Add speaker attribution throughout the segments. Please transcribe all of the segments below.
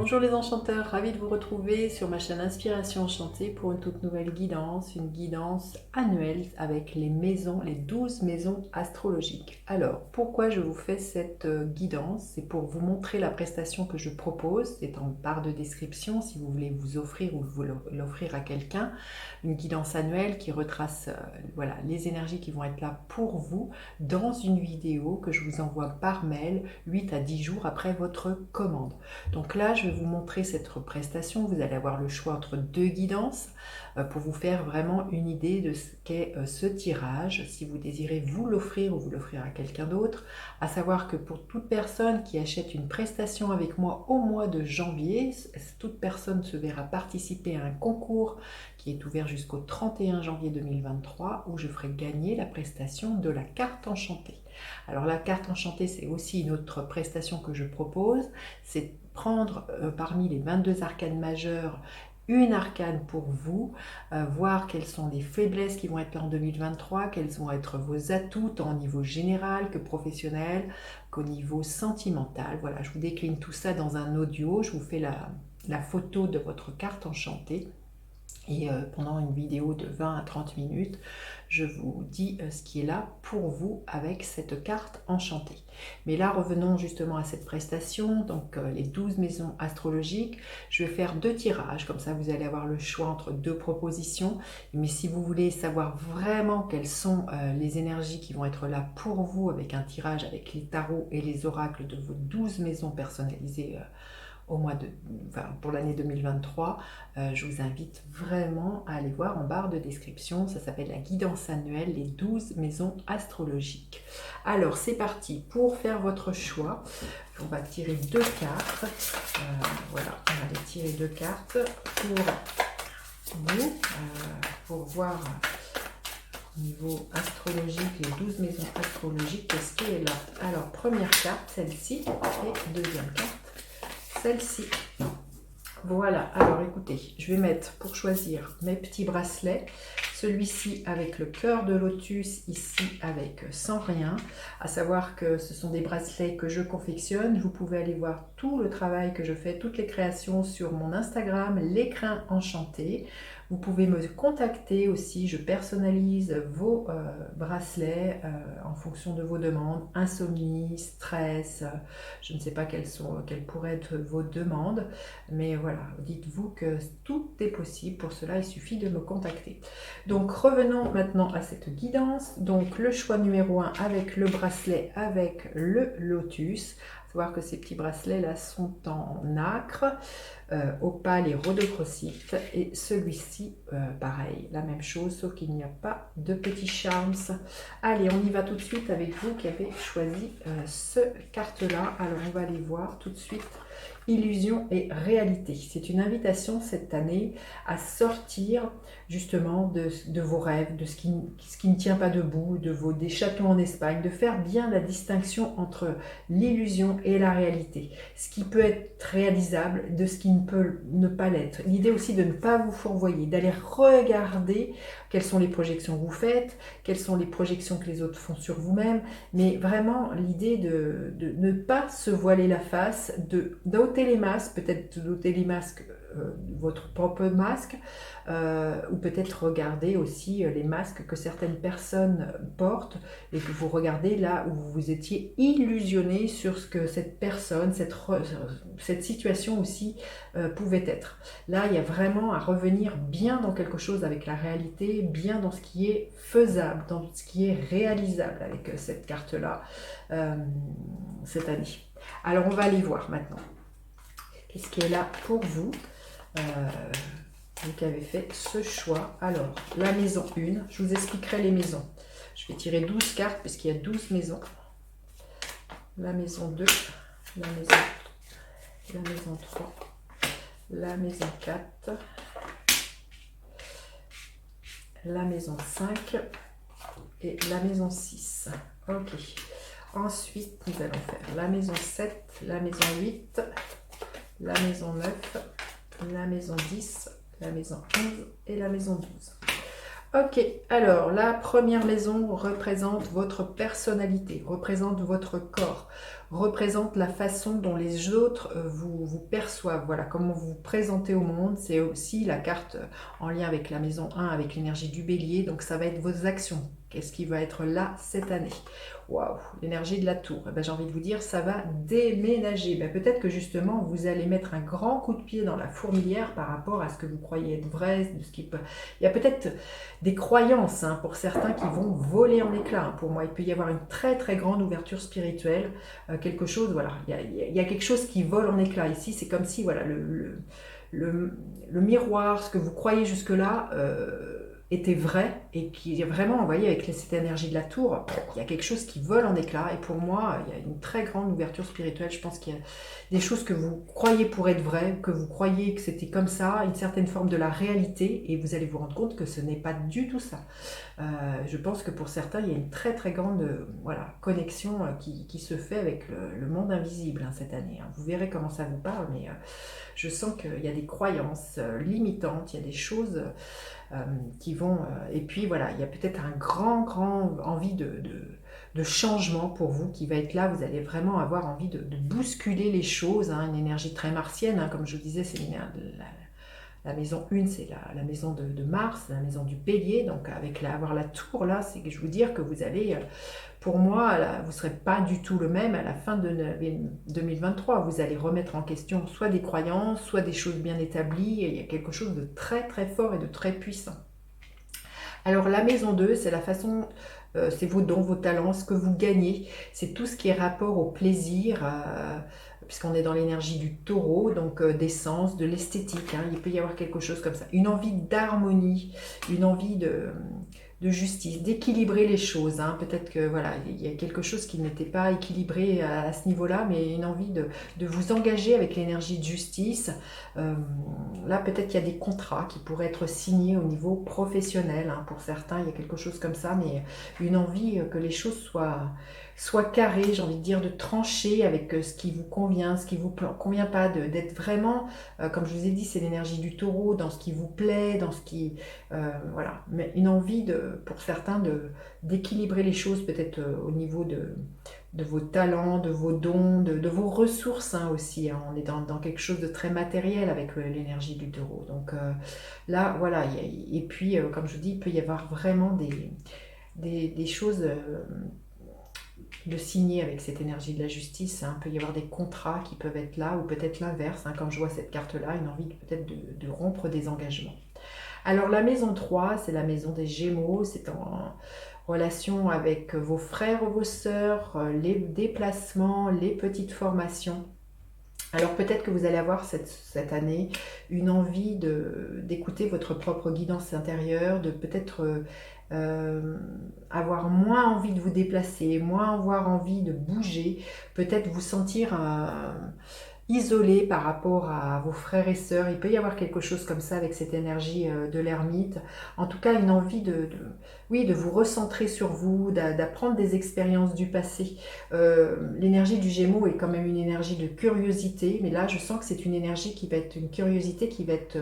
Speaker 1: Bonjour les enchanteurs, ravi de vous retrouver sur ma chaîne Inspiration Enchantée pour une toute nouvelle guidance, une guidance annuelle avec les maisons, les 12 maisons astrologiques. Alors, pourquoi je vous fais cette guidance? C'est pour vous montrer la prestation que je propose, c'est en barre de description si vous voulez vous offrir ou vous l'offrir à quelqu'un, une guidance annuelle qui retrace voilà, les énergies qui vont être là pour vous dans une vidéo que je vous envoie par mail 8 à 10 jours après votre commande. Donc là, je vais vous montrer cette prestation. Vous allez avoir le choix entre deux guidances pour vous faire vraiment une idée de ce qu'est ce tirage, si vous désirez vous l'offrir ou vous l'offrir à quelqu'un d'autre. À savoir que pour toute personne qui achète une prestation avec moi au mois de janvier, toute personne se verra participer à un concours qui est ouvert jusqu'au 31 janvier 2023 où je ferai gagner la prestation de la carte enchantée. Alors la carte enchantée, c'est aussi une autre prestation que je propose, c'est prendre parmi les 22 arcanes majeures une arcane pour vous, voir quelles sont les faiblesses qui vont être là en 2023, quels vont être vos atouts tant au niveau général que professionnel, qu'au niveau sentimental. Voilà, je vous décline tout ça dans un audio, je vous fais la photo de votre carte enchantée. Et pendant une vidéo de 20 à 30 minutes, je vous dis ce qui est là pour vous avec cette carte enchantée. Mais là, revenons justement à cette prestation, donc les 12 maisons astrologiques. Je vais faire deux tirages, comme ça vous allez avoir le choix entre deux propositions. Mais si vous voulez savoir vraiment quelles sont les énergies qui vont être là pour vous avec un tirage avec les tarots et les oracles de vos 12 maisons personnalisées au mois de, pour l'année 2023, je vous invite vraiment à aller voir en barre de description. Ça s'appelle la guidance annuelle, les 12 maisons astrologiques. Alors, c'est parti. Pour faire votre choix, on va tirer deux cartes. Voilà, on va aller tirer deux cartes pour vous, pour voir au niveau astrologique, les 12 maisons astrologiques, qu'est-ce qui est là? Alors, première carte, celle-ci, et deuxième carte, celle-ci. Voilà, alors écoutez, je vais mettre pour choisir mes petits bracelets, celui-ci avec le cœur de lotus, ici avec sans rien, à savoir que ce sont des bracelets que je confectionne. Vous pouvez aller voir tout le travail que je fais, toutes les créations sur mon Instagram, l'écrin enchanté. Vous pouvez me contacter aussi, je personnalise vos bracelets en fonction de vos demandes, insomnie, stress, je ne sais pas quelles pourraient être vos demandes, mais voilà, dites-vous que tout est possible, pour cela il suffit de me contacter. Donc revenons maintenant à cette guidance, donc le choix numéro 1 avec le bracelet avec le lotus. Savoir que ces petits bracelets là sont en nacre, opale et rhodochrosite, et celui-ci pareil, la même chose, sauf qu'il n'y a pas de petits charms. Allez, on y va tout de suite avec vous qui avez choisi ce carte là. Alors on va aller voir tout de suite illusion et réalité. C'est une invitation cette année à sortir justement de vos rêves, de ce qui ne tient pas debout, des châteaux en Espagne, de faire bien la distinction entre l'illusion et la réalité. Ce qui peut être réalisable, de ce qui ne peut ne pas l'être. L'idée aussi de ne pas vous fourvoyer, d'aller regarder quelles sont les projections que vous faites, quelles sont les projections que les autres font sur vous-même, mais vraiment l'idée de ne pas se voiler la face, d'ôter les masques, peut-être d'ôter les masques, votre propre masque, ou peut-être regarder aussi les masques que certaines personnes portent et que vous regardez là où vous vous étiez illusionné sur ce que cette personne, cette situation aussi pouvait être. Là, il y a vraiment à revenir bien dans quelque chose avec la réalité, bien dans ce qui est faisable, dans ce qui est réalisable avec cette carte-là cette année. Alors, on va aller voir maintenant. Qu'est-ce qui est là pour vous vous qui avez fait ce choix? Alors, la maison 1, je vous expliquerai les maisons. Je vais tirer 12 cartes puisqu'il y a 12 maisons. La maison 2, la maison 3, la maison 4, la maison 5 et la maison 6. Ok. Ensuite, nous allons faire la maison 7, la maison 8, la maison 9, la maison 10, la maison 11 et la maison 12. Ok, alors la première maison représente votre personnalité, représente votre corps, représente la façon dont les autres vous perçoivent, voilà, comment vous vous présentez au monde. C'est aussi la carte en lien avec la maison 1, avec l'énergie du bélier, donc ça va être vos actions. Qu'est-ce qui va être là cette année? Waouh, l'énergie de la tour. Eh ben, j'ai envie de vous dire, ça va déménager. Ben, peut-être que justement, vous allez mettre un grand coup de pied dans la fourmilière par rapport à ce que vous croyez être vrai. De ce qui peut... Il y a peut-être des croyances hein, pour certains qui vont voler en éclats. Pour moi, il peut y avoir une très très grande ouverture spirituelle. Quelque chose, voilà, il y a quelque chose qui vole en éclats ici. C'est comme si, voilà, le miroir, ce que vous croyez jusque-là... était vrai et qui est vraiment, vous voyez, avec cette énergie de la tour, il y a quelque chose qui vole en éclats et pour moi, il y a une très grande ouverture spirituelle. Je pense qu'il y a des choses que vous croyez pour être vraies, que vous croyez que c'était comme ça, une certaine forme de la réalité et vous allez vous rendre compte que ce n'est pas du tout ça. Je pense que pour certains, il y a une très très grande voilà, connexion qui se fait avec le monde invisible hein, cette année. Hein. Vous verrez comment ça vous parle, mais je sens qu'il y a des croyances limitantes, il y a des choses qui vont... et puis voilà, il y a peut-être un grand envie de changement pour vous qui va être là. Vous allez vraiment avoir envie de bousculer les choses, hein, une énergie très martienne. Hein, comme je vous disais, c'est la maison 1, c'est la maison de Mars, la maison du bélier. Donc avec avoir la tour là, c'est que je veux dire que vous allez... pour moi, là, vous ne serez pas du tout le même à la fin de 2023. Vous allez remettre en question soit des croyances, soit des choses bien établies. Et il y a quelque chose de très très fort et de très puissant. Alors la maison 2, c'est la façon, c'est vos dons, vos talents, ce que vous gagnez. C'est tout ce qui est rapport au plaisir, puisqu'on est dans l'énergie du taureau, donc des sens, de l'esthétique. Hein, il peut y avoir quelque chose comme ça. Une envie d'harmonie, une envie de justice, d'équilibrer les choses. Hein. Peut-être que voilà, il y a quelque chose qui n'était pas équilibré à ce niveau-là, mais une envie de vous engager avec l'énergie de justice. Là, peut-être qu'il y a des contrats qui pourraient être signés au niveau professionnel. Hein. Pour certains, il y a quelque chose comme ça, mais une envie que les choses soient carrées, j'ai envie de dire, de trancher avec ce qui vous convient, ce qui vous convient pas, d'être vraiment, comme je vous ai dit, c'est l'énergie du taureau, dans ce qui vous plaît, dans ce qui... voilà, mais une envie pour certains d'équilibrer les choses peut-être au niveau de vos talents, de vos dons, de vos ressources hein, aussi. Hein. On est dans quelque chose de très matériel avec l'énergie du taureau. Donc là, voilà. Et puis, comme je vous dis, il peut y avoir vraiment des choses de signer avec cette énergie de la justice. Hein. Il peut y avoir des contrats qui peuvent être là, ou peut-être l'inverse. Hein. Quand je vois cette carte-là, une envie peut-être de rompre des engagements. Alors la maison 3, c'est la maison des Gémeaux, c'est en relation avec vos frères ou vos sœurs, les déplacements, les petites formations. Alors peut-être que vous allez avoir cette année une envie d'écouter votre propre guidance intérieure, de peut-être avoir moins envie de vous déplacer, moins avoir envie de bouger, peut-être vous sentir isolé par rapport à vos frères et sœurs. Il peut y avoir quelque chose comme ça avec cette énergie de l'ermite. En tout cas, une envie oui, de vous recentrer sur vous, d'apprendre des expériences du passé. L'énergie du Gémeaux est quand même une énergie de curiosité, mais là, je sens que c'est une énergie qui va être une curiosité qui va être,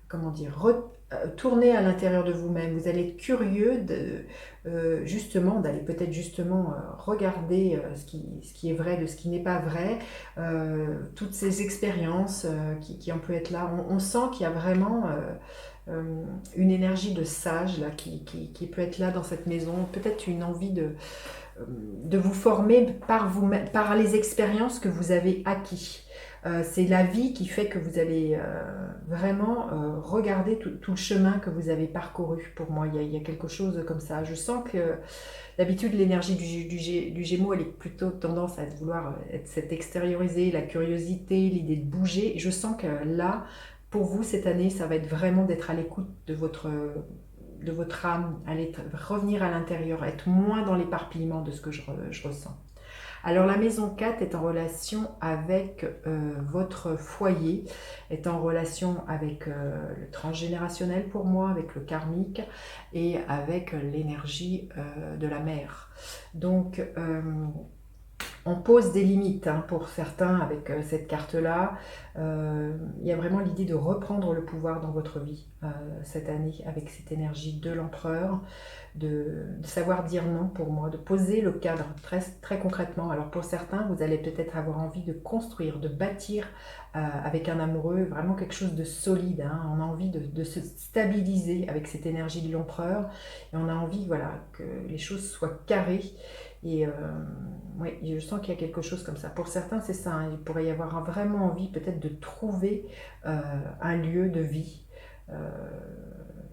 Speaker 1: comment dire, tourner à l'intérieur de vous-même. Vous allez être curieux justement, d'aller peut-être justement regarder ce qui est vrai de ce qui n'est pas vrai, toutes ces expériences qui en peut être là. On sent qu'il y a vraiment une énergie de sage là, qui peut être là dans cette maison, peut-être une envie de vous former par les expériences que vous avez acquis. C'est la vie qui fait que vous allez vraiment regarder tout le chemin que vous avez parcouru. Pour moi, il y a quelque chose comme ça. Je sens que d'habitude, l'énergie du Gémeaux, elle est plutôt tendance à vouloir s'être extériorisée, la curiosité, l'idée de bouger. Je sens que là, pour vous, cette année, ça va être vraiment d'être à l'écoute de votre âme, revenir à l'intérieur, être moins dans l'éparpillement de ce que je ressens. Alors la maison 4 est en relation avec votre foyer, est en relation avec le transgénérationnel pour moi, avec le karmique et avec l'énergie de la mer. Donc On pose des limites hein, pour certains avec cette carte-là. Il y a vraiment l'idée de reprendre le pouvoir dans votre vie cette année avec cette énergie de l'empereur, de savoir dire non pour moi, de poser le cadre très, très concrètement. Alors pour certains, vous allez peut-être avoir envie de construire, de bâtir avec un amoureux vraiment quelque chose de solide. Hein. On a envie de se stabiliser avec cette énergie de l'empereur et on a envie voilà, que les choses soient carrées. Et oui, je sens qu'il y a quelque chose comme ça. Pour certains, c'est ça. Hein. Il pourrait y avoir vraiment envie peut-être de trouver un lieu de vie. Euh,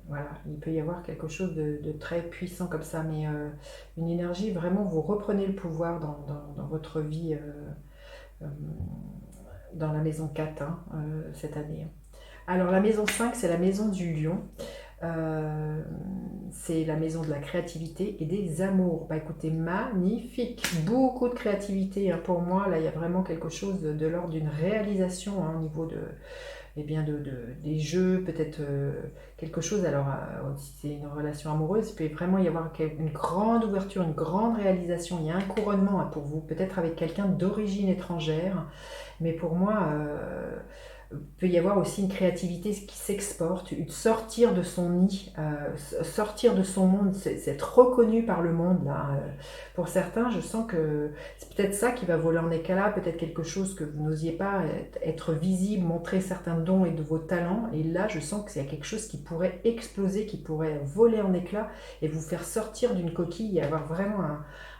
Speaker 1: voilà, il peut y avoir quelque chose de très puissant comme ça, mais une énergie, vraiment, vous reprenez le pouvoir dans votre vie, euh, dans la maison 4 hein, cette année. Alors la maison 5, c'est la maison du lion. C'est la maison de la créativité et des amours. Bah écoutez, magnifique, beaucoup de créativité hein, pour moi. Là, il y a vraiment quelque chose de l'ordre d'une réalisation hein, au niveau eh bien des jeux, peut-être quelque chose. Alors, si c'est une relation amoureuse, il peut vraiment y avoir une grande ouverture, une grande réalisation. Il y a un couronnement hein, pour vous, peut-être avec quelqu'un d'origine étrangère. Mais pour moi, peut y avoir aussi une créativité qui s'exporte, sortir de son nid, sortir de son monde, c'est être reconnu par le monde. Là. Pour certains, je sens que c'est peut-être ça qui va voler en éclats, peut-être quelque chose que vous n'osiez pas être visible, montrer certains dons et de vos talents. Et là, je sens qu'il y a quelque chose qui pourrait exploser, qui pourrait voler en éclats et vous faire sortir d'une coquille et avoir vraiment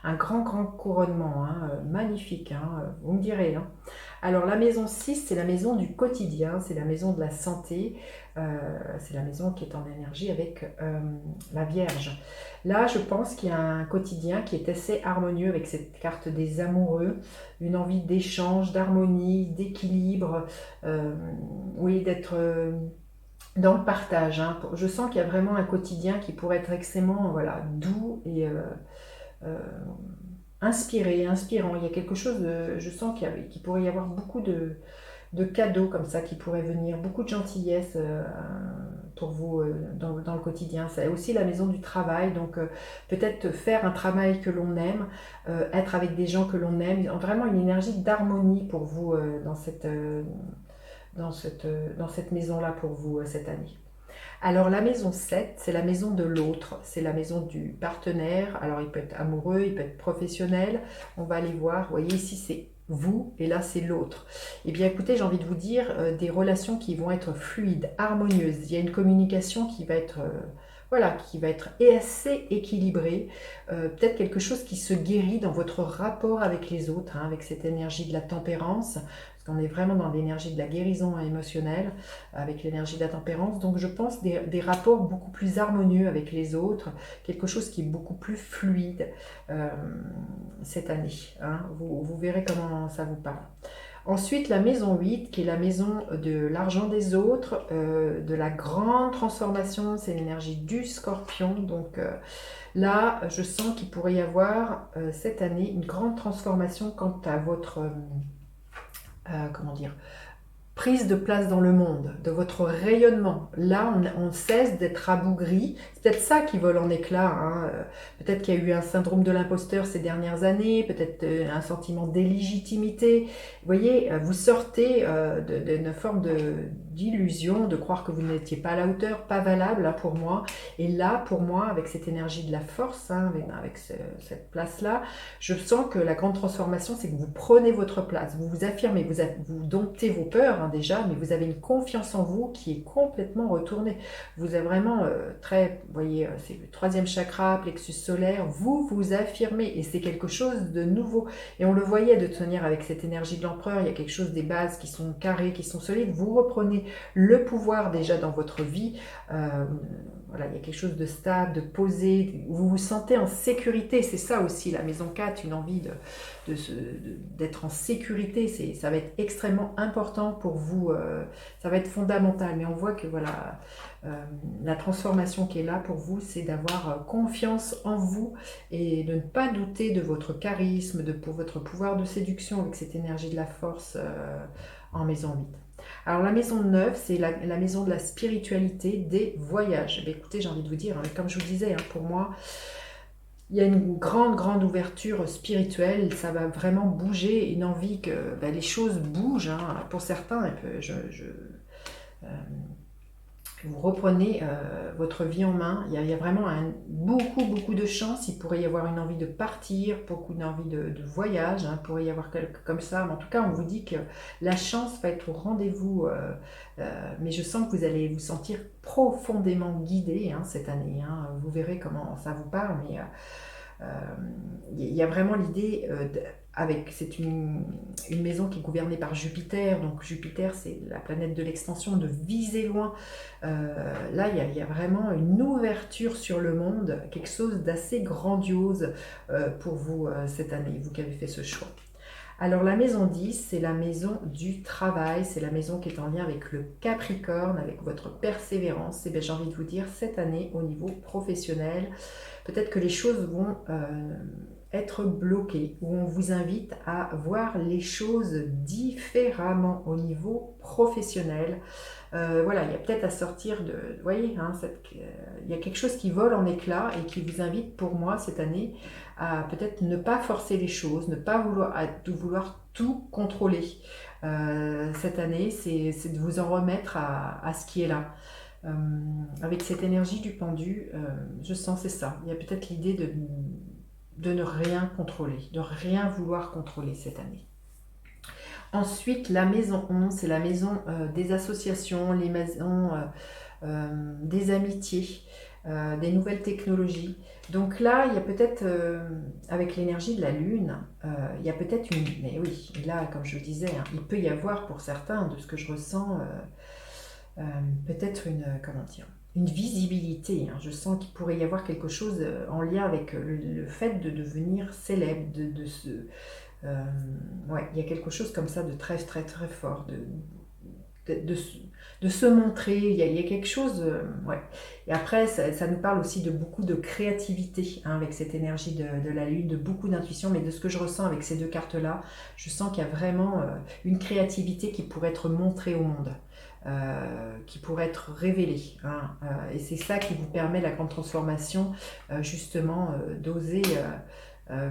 Speaker 1: un grand, grand couronnement. Hein, magnifique, hein, vous me direz. Hein. Alors la maison 6, c'est la maison du quotidien, c'est la maison de la santé, c'est la maison qui est en énergie avec la Vierge. Là, je pense qu'il y a un quotidien qui est assez harmonieux avec cette carte des amoureux, une envie d'échange, d'harmonie, d'équilibre, oui, d'être dans le partage. Hein. Je sens qu'il y a vraiment un quotidien qui pourrait être extrêmement voilà, doux et euh, inspirant. Il y a quelque chose, je sens qu'il pourrait y avoir beaucoup de cadeaux comme ça qui pourraient venir, beaucoup de gentillesse pour vous dans le quotidien. C'est aussi la maison du travail, donc peut-être faire un travail que l'on aime, être avec des gens que l'on aime, vraiment une énergie d'harmonie pour vous dans cette maison-là pour vous cette année. Alors la maison 7, c'est la maison de l'autre, c'est la maison du partenaire. Alors il peut être amoureux, il peut être professionnel. On va aller voir. Vous voyez ici c'est vous et là c'est l'autre. Eh bien écoutez, j'ai envie de vous dire des relations qui vont être fluides, harmonieuses. Il y a une communication qui va être voilà, qui va être assez équilibrée. Peut-être quelque chose qui se guérit dans votre rapport avec les autres, hein, avec cette énergie de la tempérance. Parce qu'on est vraiment dans l'énergie de la guérison émotionnelle, avec l'énergie de la tempérance. Donc je pense des rapports beaucoup plus harmonieux avec les autres, quelque chose qui est beaucoup plus fluide cette année. Hein. Vous verrez comment ça vous parle. Ensuite, la maison 8, qui est la maison de l'argent des autres, de la grande transformation, c'est l'énergie du scorpion. Donc là, je sens qu'il pourrait y avoir cette année une grande transformation quant à votre... comment dire, prise de place dans le monde, de votre rayonnement. Là, on cesse d'être rabougri. C'est peut-être ça qui vole en éclats. Hein. Peut-être qu'il y a eu un syndrome de l'imposteur ces dernières années, peut-être un sentiment d'illégitimité. Vous voyez, vous sortez d'une forme d'illusion, de croire que vous n'étiez pas à la hauteur, pas valable hein, pour moi. Et là, pour moi, avec cette énergie de la force, hein, avec cette place-là, je sens que la grande transformation, c'est que vous prenez votre place, vous vous affirmez, vous domptez vos peurs hein, déjà, mais vous avez une confiance en vous qui est complètement retournée. Vous avez vraiment vous voyez, c'est le troisième chakra, plexus solaire, vous vous affirmez et c'est quelque chose de nouveau. Et on le voyait de toute manière avec cette énergie de l'empereur, il y a quelque chose des bases qui sont carrées, qui sont solides. Vous reprenez le pouvoir déjà dans votre vie. Voilà, il y a quelque chose de stable, de posé, vous vous sentez en sécurité, c'est ça aussi la maison 4, une envie d'être en sécurité, ça va être extrêmement important pour vous, ça va être fondamental, mais on voit que voilà, la transformation qui est là pour vous, c'est d'avoir confiance en vous et de ne pas douter de votre charisme, pour votre pouvoir de séduction avec cette énergie de la force en maison 8. Alors la maison 9, c'est la maison de la spiritualité, des voyages. Écoutez, j'ai envie de vous dire, hein, comme je vous disais, hein, pour moi, il y a une grande ouverture spirituelle, ça va vraiment bouger, une envie que les choses bougent, hein. Pour certains, euh, vous reprenez votre vie en main, il y a vraiment beaucoup de chance, il pourrait y avoir une envie de partir, beaucoup d'envie de voyage, hein, il pourrait y avoir quelque comme ça, mais en tout cas on vous dit que la chance va être au rendez-vous, mais je sens que vous allez vous sentir profondément guidé, hein, cette année, hein. Vous verrez comment ça vous parle, mais il y a vraiment l'idée c'est une maison qui est gouvernée par Jupiter, donc Jupiter c'est la planète de l'extension, de viser loin. Là il y a vraiment une ouverture sur le monde, quelque chose d'assez grandiose pour vous cette année, vous qui avez fait ce choix. Alors la maison 10, c'est la maison du travail, c'est la maison qui est en lien avec le Capricorne, avec votre persévérance. Et bien j'ai envie de vous dire, cette année, au niveau professionnel, peut-être que les choses vont être bloquées, où on vous invite à voir les choses différemment au niveau professionnel. Voilà, il y a peut-être à sortir de... Vous voyez, hein, il y a quelque chose qui vole en éclats et qui vous invite, pour moi, cette année, à peut-être ne pas forcer les choses, ne pas vouloir tout contrôler. Cette année, c'est de vous en remettre à ce qui est là. Avec cette énergie du pendu, je sens c'est ça. Il y a peut-être l'idée de ne rien contrôler, de rien vouloir contrôler cette année. Ensuite, la maison 11, c'est la maison des associations, les maisons des amitiés, des nouvelles technologies. Donc là, il y a peut-être, avec l'énergie de la Lune, il y a peut-être une... Mais oui, là, comme je le disais, hein, il peut y avoir pour certains, de ce que je ressens, peut-être comment dire, une visibilité, hein. Je sens qu'il pourrait y avoir quelque chose en lien avec le fait de devenir célèbre, ouais, il y a quelque chose comme ça de très fort, de se montrer, il y a quelque chose, ouais. Et après, ça nous parle aussi de beaucoup de créativité, hein, avec cette énergie de la Lune, de beaucoup d'intuition, mais de ce que je ressens avec ces deux cartes-là, je sens qu'il y a vraiment une créativité qui pourrait être montrée au monde. Qui pourrait être révélée, hein, et c'est ça qui vous permet la grande transformation, justement, d'oser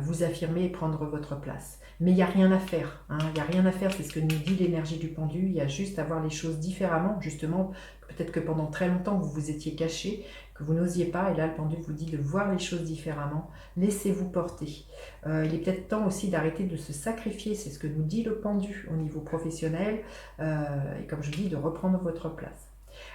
Speaker 1: vous affirmer et prendre votre place. Mais il n'y a rien à faire, hein, il n'y a rien à faire, c'est ce que nous dit l'énergie du pendu, il y a juste à voir les choses différemment, justement, peut-être que pendant très longtemps vous vous étiez caché, que vous n'osiez pas, et là le pendu vous dit de voir les choses différemment, laissez-vous porter. Il est peut-être temps aussi d'arrêter de se sacrifier, c'est ce que nous dit le pendu au niveau professionnel, et comme je dis, de reprendre votre place.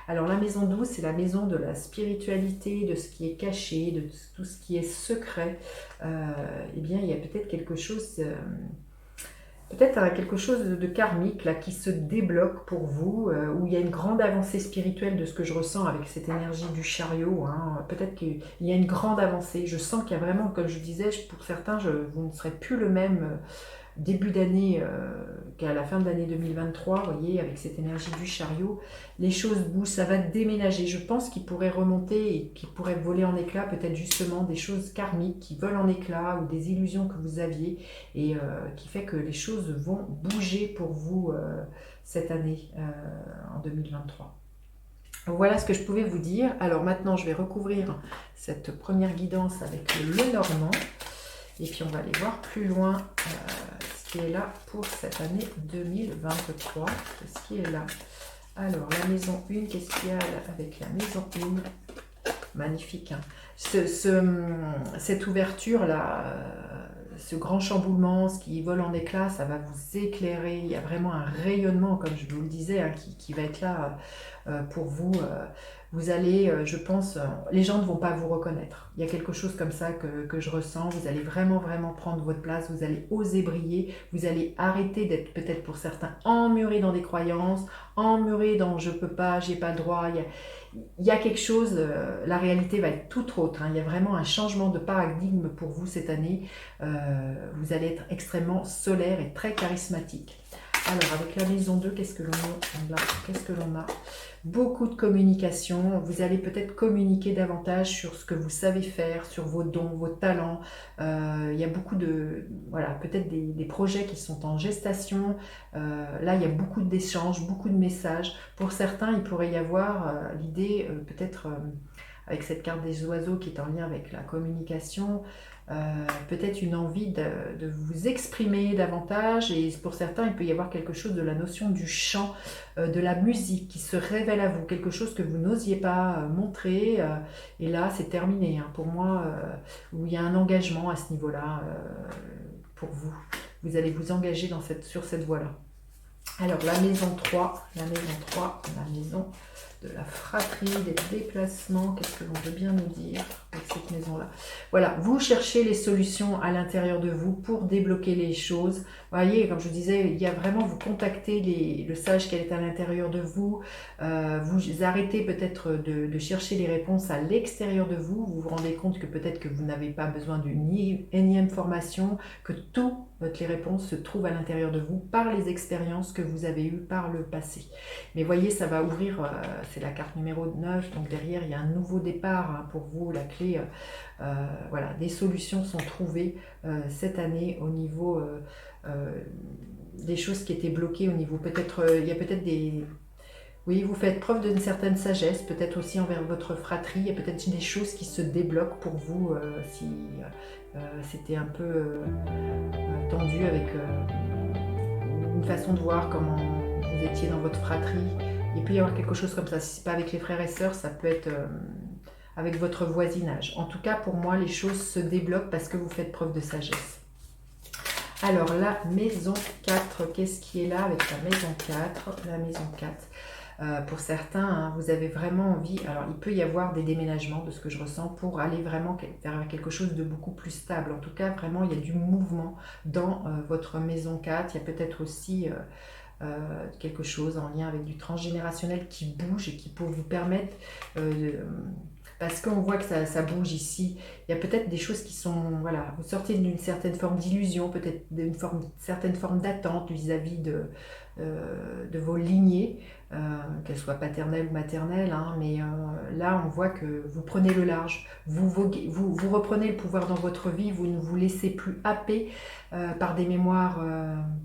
Speaker 1: Alors la maison 12, c'est la maison de la spiritualité, de ce qui est caché, de tout ce qui est secret. Eh bien, il y a peut-être quelque chose, quelque chose de karmique là, qui se débloque pour vous, où il y a une grande avancée spirituelle de ce que je ressens avec cette énergie du chariot, hein. Peut-être qu'il y a une grande avancée. Je sens qu'il y a vraiment, comme je disais, pour certains, vous ne serez plus le même début d'année qu'à la fin de l'année 2023, vous voyez, avec cette énergie du chariot, les choses bougent, ça va déménager. Je pense qu'il pourrait remonter et qu'il pourrait voler en éclats, peut-être justement des choses karmiques qui volent en éclats ou des illusions que vous aviez et qui fait que les choses vont bouger pour vous cette année en 2023. Voilà ce que je pouvais vous dire. Alors maintenant, je vais recouvrir cette première guidance avec le Normand. Et puis on va aller voir plus loin ce qui est là pour cette année 2023. Qu'est-ce qui est là? Alors la maison 1, qu'est-ce qu'il y a avec la maison 1? Magnifique, hein. Cette ouverture là, ce grand chamboulement, ce qui vole en éclats, ça va vous éclairer. Il y a vraiment un rayonnement, comme je vous le disais, hein, qui va être là pour vous. Vous allez, je pense, les gens ne vont pas vous reconnaître. Il y a quelque chose comme ça que je ressens. Vous allez vraiment prendre votre place. Vous allez oser briller. Vous allez arrêter d'être peut-être pour certains emmurés dans des croyances, emmurés dans je peux pas, j'ai pas le droit. Il y a quelque chose, la réalité va être tout autre, hein. Il y a vraiment un changement de paradigme pour vous cette année. Vous allez être extrêmement solaire et très charismatique. Alors, avec la maison 2, qu'est-ce que l'on a? Beaucoup de communication. Vous allez peut-être communiquer davantage sur ce que vous savez faire, sur vos dons, vos talents. Il y a beaucoup de... Voilà, peut-être des projets qui sont en gestation. Là, il y a beaucoup d'échanges, beaucoup de messages. Pour certains, il pourrait y avoir l'idée peut-être... avec cette carte des oiseaux qui est en lien avec la communication, peut-être une envie de vous exprimer davantage, et pour certains il peut y avoir quelque chose de la notion du chant, de la musique qui se révèle à vous, quelque chose que vous n'osiez pas montrer, et là c'est terminé, hein, pour moi, où il y a un engagement à ce niveau-là pour vous. Vous allez vous engager sur cette voie-là. Alors la maison 3, la maison de la fratrie, des déplacements, qu'est-ce que l'on veut bien nous dire avec cette maison-là? Voilà, vous cherchez les solutions à l'intérieur de vous pour débloquer les choses. Vous voyez, comme je vous disais, il y a vraiment, vous contactez le sage qui est à l'intérieur de vous, vous arrêtez peut-être de chercher les réponses à l'extérieur de vous, vous vous rendez compte que peut-être que vous n'avez pas besoin d'une énième formation, que toutes les réponses se trouvent à l'intérieur de vous par les expériences que vous avez eues par le passé. Mais voyez, ça va ouvrir, c'est la carte numéro 9, donc derrière il y a un nouveau départ, hein, pour vous, la clé, voilà, des solutions sont trouvées cette année au niveau des choses qui étaient bloquées, au niveau peut-être, il y a peut-être des... Oui, vous faites preuve d'une certaine sagesse, peut-être aussi envers votre fratrie, il y a peut-être des choses qui se débloquent pour vous si c'était un peu tendu avec une façon de voir comment vous étiez dans votre fratrie. Il peut y avoir quelque chose comme ça, si ce n'est pas avec les frères et sœurs, ça peut être avec votre voisinage. En tout cas, pour moi, les choses se débloquent parce que vous faites preuve de sagesse. Alors, la maison 4, qu'est-ce qui est là avec la maison 4? La maison 4. Pour certains, hein, vous avez vraiment envie, alors il peut y avoir des déménagements de ce que je ressens pour aller vraiment vers quelque chose de beaucoup plus stable. En tout cas, vraiment, il y a du mouvement dans votre maison 4. Il y a peut-être aussi quelque chose en lien avec du transgénérationnel qui bouge et qui peut vous permettre... parce qu'on voit que ça bouge ici, il y a peut-être des choses qui sont, voilà, vous sortez d'une certaine forme d'illusion, peut-être d'une certaine forme d'attente vis-à-vis de vos lignées, qu'elles soient paternelles ou maternelles, hein, mais là on voit que vous prenez le large, vous reprenez le pouvoir dans votre vie, vous ne vous laissez plus happer par des mémoires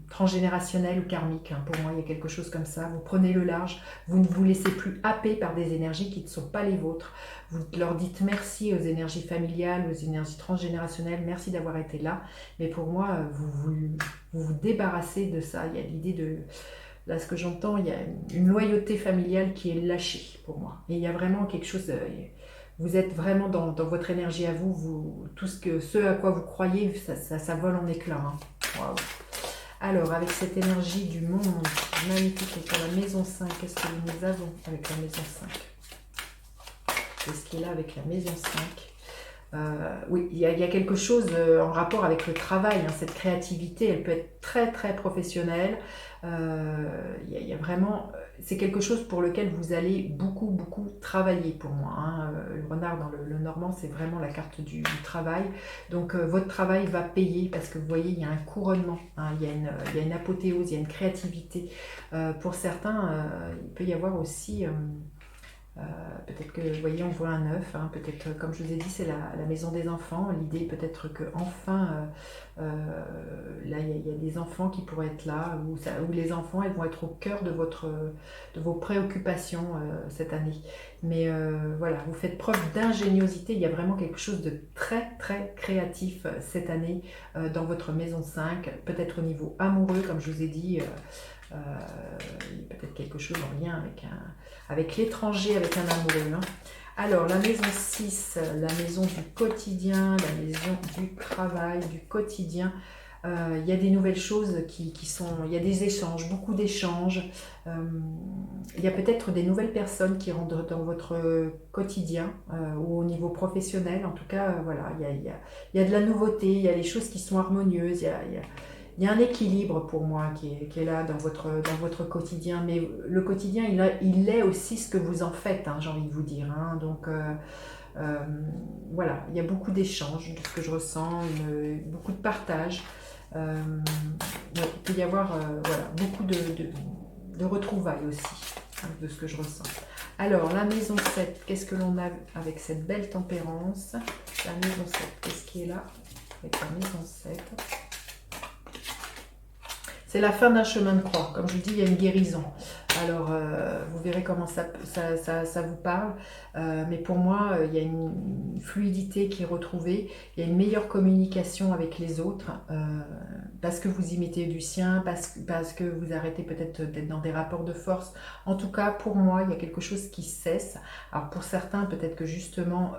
Speaker 1: transgénérationnelles ou karmiques, hein. Pour moi il y a quelque chose comme ça, vous prenez le large, vous ne vous laissez plus happer par des énergies qui ne sont pas les vôtres. Vous leur dites merci aux énergies familiales, aux énergies transgénérationnelles, merci d'avoir été là. Mais pour moi, vous débarrassez de ça. Il y a l'idée de... Là, ce que j'entends, il y a une loyauté familiale qui est lâchée pour moi. Et il y a vraiment quelque chose... Vous êtes vraiment dans votre énergie à vous. Tout ce à quoi vous croyez, ça vole en éclats, hein. Waouh. Alors, avec cette énergie du monde magnifique et pour la maison 5, qu'est-ce que nous avons avec la maison 5? Qu'est-ce qui est là avec la maison 5? Oui, il y a quelque chose en rapport avec le travail, hein, cette créativité, elle peut être très très professionnelle. Il y a vraiment, c'est quelque chose pour lequel vous allez beaucoup travailler pour moi, hein. Le renard dans le normand, c'est vraiment la carte du travail. Donc votre travail va payer parce que vous voyez, il y a un couronnement, hein, il y a une apothéose, il y a une créativité. Pour certains, il peut y avoir aussi... peut-être que, vous voyez, on voit un 9, hein, peut-être, comme je vous ai dit, c'est la maison des enfants. L'idée peut-être que enfin, là, il y a des enfants qui pourraient être là, où les enfants, elles vont être au cœur de vos préoccupations cette année. Mais voilà, vous faites preuve d'ingéniosité. Il y a vraiment quelque chose de très, très créatif cette année dans votre maison 5, peut-être au niveau amoureux, comme je vous ai dit. Il y a peut-être quelque chose en lien avec l'étranger, avec un amoureux, hein. Alors, la maison 6, la maison du quotidien, la maison du travail, du quotidien. Il y a des nouvelles choses qui sont... Il y a des échanges, beaucoup d'échanges. Il y a peut-être des nouvelles personnes qui rentrent dans votre quotidien ou au niveau professionnel. En tout cas, voilà, il y a de la nouveauté, il y a des choses qui sont harmonieuses, il y a un équilibre pour moi qui est là dans votre quotidien, mais le quotidien, il est aussi ce que vous en faites, hein, j'ai envie de vous dire, hein. Donc voilà, il y a beaucoup d'échanges, de ce que je ressens, beaucoup de partage. Ouais, il peut y avoir voilà, beaucoup de retrouvailles aussi, hein, de ce que je ressens. Alors, la maison 7, qu'est-ce que l'on a avec cette belle tempérance? La maison 7, qu'est-ce qui est là avec la maison 7? C'est la fin d'un chemin de croix. Comme je vous dis, il y a une guérison. Alors, vous verrez comment ça vous parle. Mais pour moi, il y a une fluidité qui est retrouvée. Il y a une meilleure communication avec les autres. Parce que vous y mettez du sien, parce que vous arrêtez peut-être d'être dans des rapports de force. En tout cas, pour moi, il y a quelque chose qui cesse. Alors, pour certains, peut-être que justement,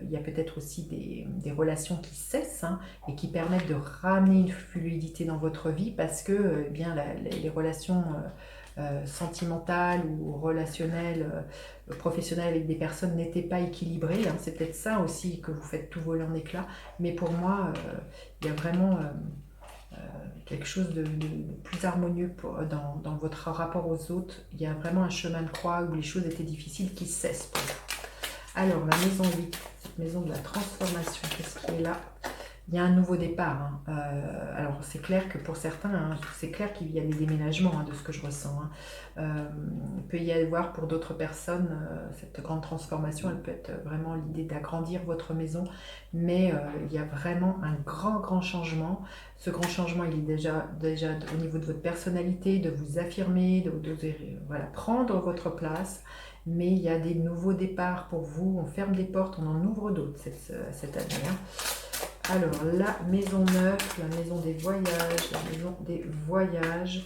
Speaker 1: il y a peut-être aussi des relations qui cessent, hein, et qui permettent de ramener une fluidité dans votre vie parce que eh bien, les relations sentimentales ou relationnelles, professionnelles avec des personnes n'étaient pas équilibrées, hein. C'est peut-être ça aussi que vous faites tout voler en éclats. Mais pour moi, il y a vraiment quelque chose de plus harmonieux dans votre rapport aux autres. Il y a vraiment un chemin de croix où les choses étaient difficiles qui cessent pour vous. Alors, la maison 8, cette maison de la transformation, qu'est-ce qui est là? Il y a un nouveau départ, hein. Alors, c'est clair que pour certains, hein, c'est clair qu'il y a des déménagements, hein, de ce que je ressens, hein. Il peut y avoir pour d'autres personnes, cette grande transformation, elle peut être vraiment l'idée d'agrandir votre maison, mais il y a vraiment un grand changement. Ce grand changement, il est déjà au niveau de votre personnalité, de vous affirmer, voilà, prendre votre place. Mais il y a des nouveaux départs pour vous. On ferme des portes, on en ouvre d'autres cette année, hein. Alors, la maison 9, la maison des voyages, la maison des voyages.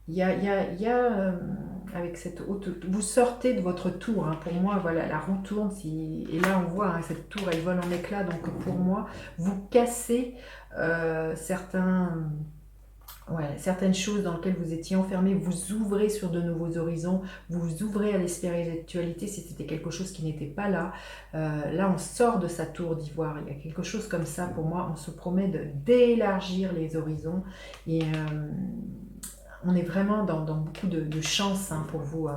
Speaker 1: Il avec cette haute, vous sortez de votre tour, hein. Pour moi, voilà, la roue tourne, et là on voit, hein, cette tour, elle vole en éclats. Donc pour moi, vous cassez certaines choses dans lesquelles vous étiez enfermé, vous ouvrez sur de nouveaux horizons, vous ouvrez à l'spiritualité si c'était quelque chose qui n'était pas là. Là, on sort de sa tour d'ivoire. Il y a quelque chose comme ça, pour moi, on se promet d'élargir les horizons. Et on est vraiment dans beaucoup de chance, hein, pour vous,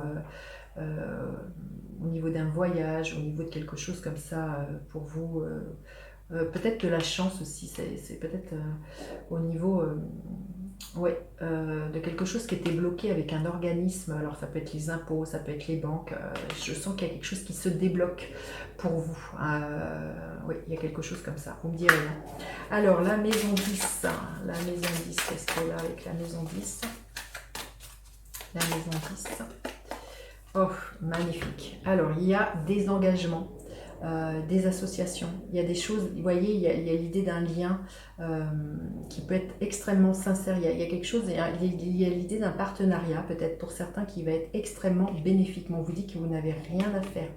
Speaker 1: au niveau d'un voyage, au niveau de quelque chose comme ça, pour vous. Peut-être de la chance aussi, c'est peut-être au niveau de quelque chose qui était bloqué avec un organisme. Alors ça peut être les impôts, ça peut être les banques. Je sens qu'il y a quelque chose qui se débloque pour vous. Oui, il y a quelque chose comme ça, vous me direz, hein. Alors la maison 10, la maison 10, qu'est-ce qu'il y a là avec la maison 10? La maison 10. Oh, magnifique. Alors, il y a des engagements, des associations. Il y a des choses, vous voyez, il y a l'idée d'un lien qui peut être extrêmement sincère. Il y a quelque chose, il y a l'idée d'un partenariat, peut-être pour certains, qui va être extrêmement bénéfique. Mais on vous dit que vous n'avez rien à faire.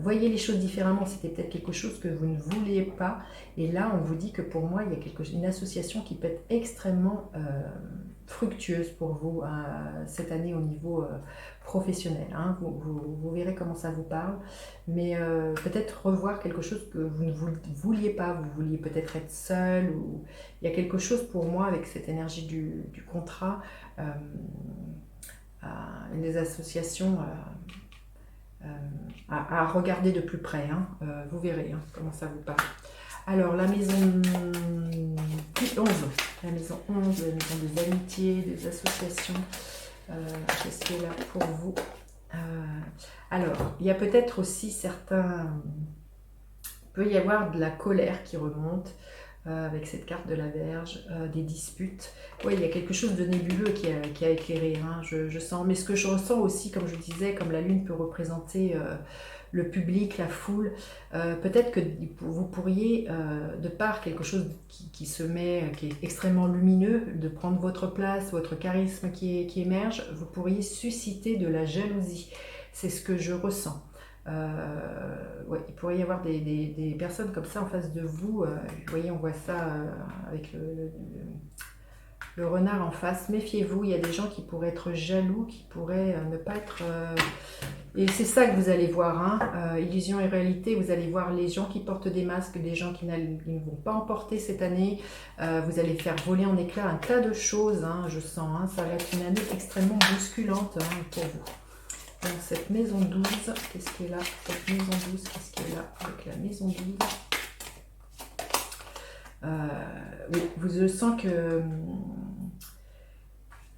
Speaker 1: Voyez les choses différemment. C'était peut-être quelque chose que vous ne vouliez pas. Et là, on vous dit que pour moi, il y a une association qui peut être extrêmement fructueuse pour vous cette année au niveau professionnel, hein. Vous verrez comment ça vous parle, mais peut-être revoir quelque chose que vous ne vouliez pas. Vous vouliez peut-être être seul, ou il y a quelque chose pour moi avec cette énergie du contrat, les associations à regarder de plus près, hein. Vous verrez, hein, comment ça vous parle. Alors, la maison 11, la maison 11, la maison des amitiés, des associations, qu'est-ce qui est là pour vous? Alors, il y a peut-être aussi il peut y avoir de la colère qui remonte, avec cette carte de la Vierge, des disputes. Oui, il y a quelque chose de nébuleux qui a éclairé, hein, je sens. Mais ce que je ressens aussi, comme je disais, comme la lune peut représenter le public, la foule, peut-être que vous pourriez, de par quelque chose qui est extrêmement lumineux, de prendre votre place, votre charisme qui émerge, vous pourriez susciter de la jalousie. C'est ce que je ressens. Ouais, il pourrait y avoir des personnes comme ça en face de vous. Vous voyez, on voit ça avec le renard en face. Méfiez-vous, il y a des gens qui pourraient être jaloux, qui pourraient ne pas être... Et c'est ça que vous allez voir, hein. Illusion et réalité, vous allez voir les gens qui portent des masques, des gens qui ne vont pas en porter cette année. Vous allez faire voler en éclats un tas de choses, hein, je sens, hein. Ça va être une année extrêmement bousculante, hein, pour vous. Donc cette maison 12, qu'est-ce qui est là? Cette maison 12, qu'est-ce qui est là avec la maison 12? Oui, je sens que,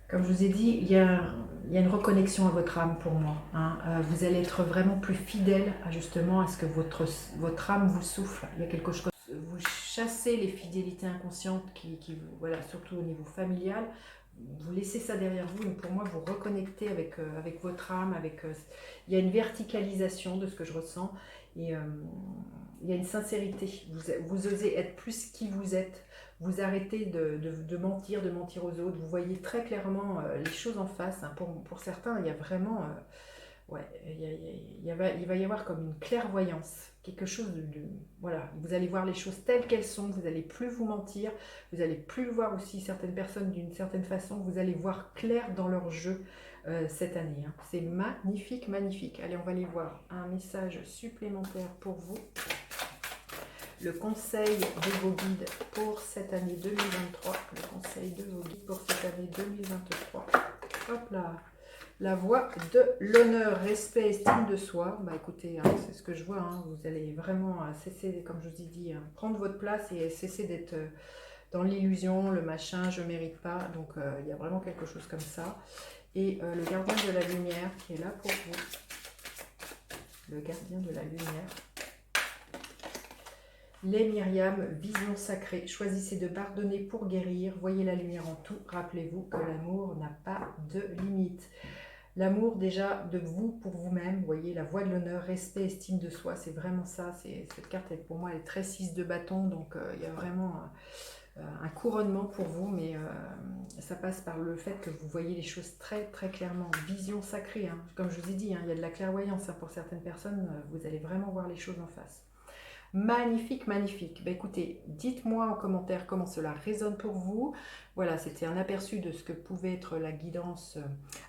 Speaker 1: comme je vous ai dit, il y a une reconnexion à votre âme pour moi, hein. Vous allez être vraiment plus fidèle justement à ce que votre âme vous souffle. Il y a quelque chose, vous chassez les fidélités inconscientes voilà, surtout au niveau familial. vous laissez ça derrière vous, donc pour moi vous reconnectez avec votre âme, il y a une verticalisation de ce que je ressens, et il y a une sincérité, vous osez être plus qui vous êtes, vous arrêtez de mentir, aux autres, vous voyez très clairement les choses en face, hein. Pour certains il y a vraiment... ouais, il va y avoir comme une clairvoyance, quelque chose voilà, vous allez voir les choses telles qu'elles sont, vous n'allez plus vous mentir, vous allez plus voir aussi certaines personnes d'une certaine façon, vous allez voir clair dans leur jeu cette année, hein. C'est magnifique, magnifique. Allez, on va aller voir un message supplémentaire pour vous. Le conseil de vos guides pour cette année 2023. Le conseil de vos guides pour cette année 2023. Hop là. La voie de l'honneur, respect, estime de soi. Bah écoutez, hein, c'est ce que je vois, hein. Vous allez vraiment cesser, comme je vous ai dit, hein, prendre votre place et cesser d'être dans l'illusion, le machin, je mérite pas. Donc il y a vraiment quelque chose comme ça. Et le gardien de la lumière qui est là pour vous. Le gardien de la lumière. Les Myriam, vision sacrée. Choisissez de pardonner pour guérir. Voyez la lumière en tout. Rappelez-vous que l'amour n'a pas de limite. L'amour déjà de vous pour vous-même, vous voyez, la voie de l'honneur, respect, estime de soi, c'est vraiment ça. Cette carte, pour moi, elle est très 6 de bâton, donc il y a vraiment un couronnement pour vous, mais ça passe par le fait que vous voyez les choses très très clairement. Vision sacrée, hein. Comme je vous ai dit, hein, il y a de la clairvoyance, hein. Pour certaines personnes, vous allez vraiment voir les choses en face. Magnifique, magnifique. Bah, écoutez, dites-moi en commentaire comment cela résonne pour vous. Voilà, c'était un aperçu de ce que pouvait être la guidance